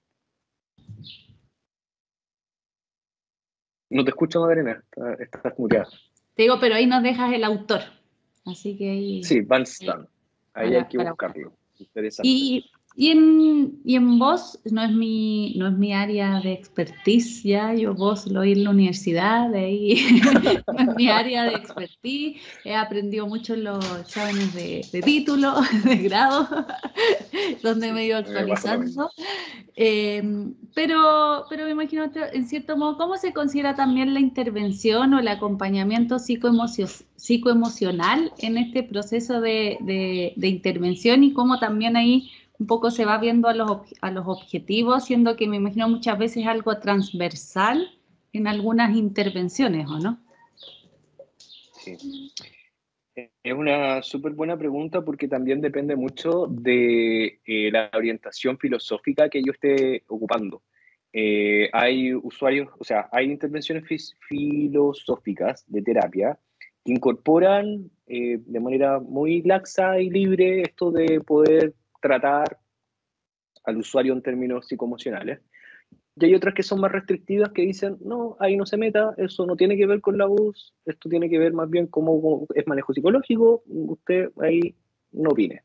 No te escucho, Madalena, estás muteada. Te digo, pero ahí nos dejas el autor. Así que ahí... Sí, Bandstan. Ahí hay que para buscarlo. Interesante. Y en voz no es mi área de expertise ya, yo voz lo oí en la universidad, de ahí no es mi área de expertise, he aprendido mucho en los exámenes de título, de grado, donde me he ido actualizando. Pero me imagino, en cierto modo, ¿cómo se considera también la intervención o el acompañamiento psicoemocional en este proceso de intervención y cómo también ahí un poco se va viendo a los objetivos, siendo que me imagino muchas veces algo transversal en algunas intervenciones, ¿o no? Sí. Es una súper buena pregunta porque también depende mucho de la orientación filosófica que yo esté ocupando. Hay usuarios, o sea, hay intervenciones filosóficas de terapia incorporan de manera muy laxa y libre esto de poder tratar al usuario en términos psicoemocionales. Y hay otras que son más restrictivas que dicen, no, ahí no se meta, eso no tiene que ver con la voz, esto tiene que ver más bien cómo es manejo psicológico, usted ahí no opine.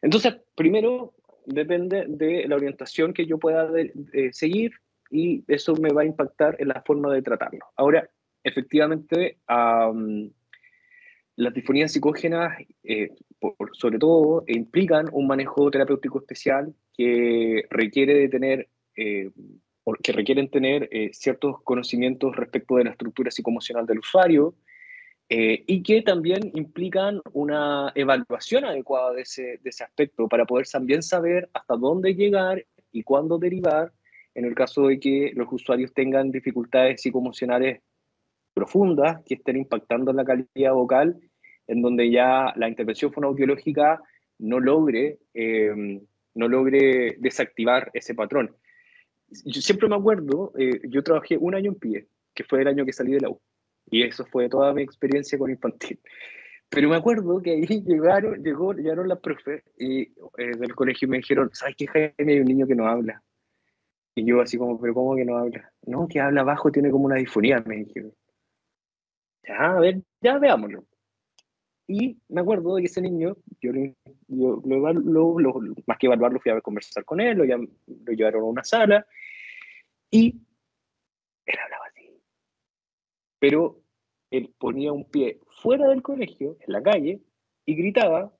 Entonces, primero, depende de la orientación que yo pueda seguir y eso me va a impactar en la forma de tratarlo. Ahora, efectivamente, las disfonías psicógenas, sobre todo, implican un manejo terapéutico especial que requiere de tener, que requieren tener ciertos conocimientos respecto de la estructura psicoemocional del usuario y que también implican una evaluación adecuada de ese aspecto para poder también saber hasta dónde llegar y cuándo derivar en el caso de que los usuarios tengan dificultades psicoemocionales profundas que estén impactando en la calidad vocal, en donde ya la intervención fonoaudiológica no logre desactivar ese patrón. Yo siempre me acuerdo, yo trabajé un año en PIE, que fue el año que salí de la U, y eso fue toda mi experiencia con infantil. Pero me acuerdo que ahí llegaron las profes del colegio y me dijeron, ¿sabes qué, Jaime? Hay un niño que no habla. Y yo así como, ¿pero cómo que no habla? No, que habla bajo, tiene como una disfonía, me dijeron. Ya, a ver, ya veámoslo. Y me acuerdo de que ese niño, más que evaluarlo, fui a conversar con él, lo llevaron a una sala y él hablaba así. Pero él ponía un pie fuera del colegio, en la calle, y gritaba,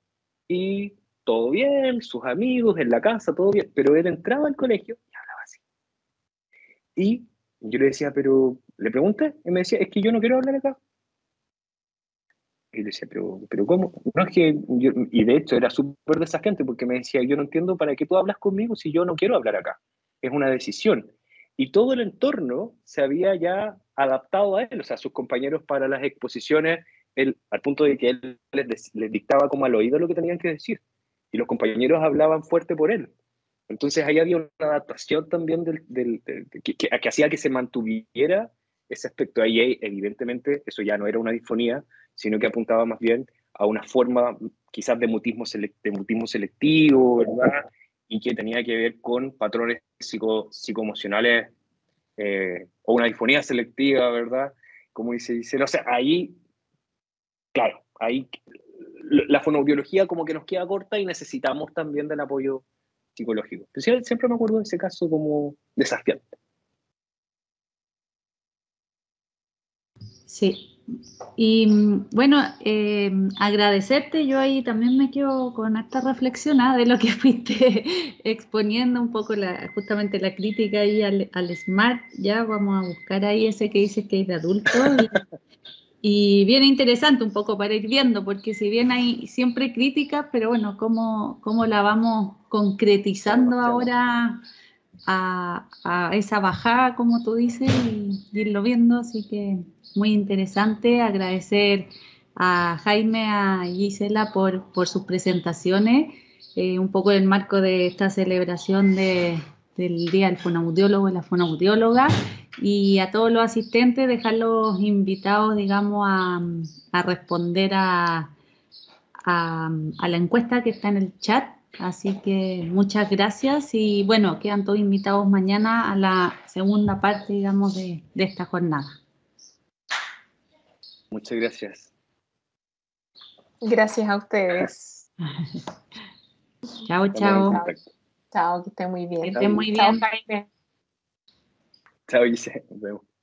y todo bien, sus amigos, en la casa, todo bien, pero él entraba al colegio y hablaba así. Y yo le decía, pero, le pregunté, y me decía, es que yo no quiero hablar acá. Y le decía, pero ¿cómo? No es que y de hecho era súper desafiante porque me decía, yo no entiendo para qué tú hablas conmigo si yo no quiero hablar acá. Es una decisión. Y todo el entorno se había ya adaptado a él, o sea, sus compañeros para las exposiciones, al punto de que él les dictaba como al oído lo que tenían que decir. Y los compañeros hablaban fuerte por él. Entonces ahí había una adaptación también que hacía que se mantuviera ese aspecto. Ahí evidentemente eso ya no era una disfonía, sino que apuntaba más bien a una forma quizás de mutismo selectivo, ¿verdad? Y que tenía que ver con patrones psicoemocionales o una disfonía selectiva, ¿verdad? Como dice, o sea, ahí, claro, ahí la fonoaudiología como que nos queda corta y necesitamos también del apoyo psicológico. Pero siempre me acuerdo de ese caso como desafiante. Sí. Y bueno, agradecerte, yo ahí también me quedo con esta reflexión de lo que fuiste exponiendo un poco justamente la crítica ahí al Smart. Ya vamos a buscar ahí ese que dices que es de adulto y bien interesante un poco para ir viendo, porque si bien hay siempre críticas, pero bueno, cómo la vamos concretizando ahora a esa bajada, como tú dices, y irlo viendo, así que muy interesante. Agradecer a Jaime, a Gisela por sus presentaciones, un poco en el marco de esta celebración del Día del Fonoaudiólogo y la Fonoaudióloga, y a todos los asistentes dejarlos invitados, digamos, a responder a la encuesta que está en el chat. Así que muchas gracias y bueno, quedan todos invitados mañana a la segunda parte, digamos, de esta jornada. Muchas gracias. Gracias a ustedes. Chao, Estamos en chao. contacto. Chao, que estén muy bien. Que estén muy Chao, bien. Jaime. Chao, Gise. Nos vemos.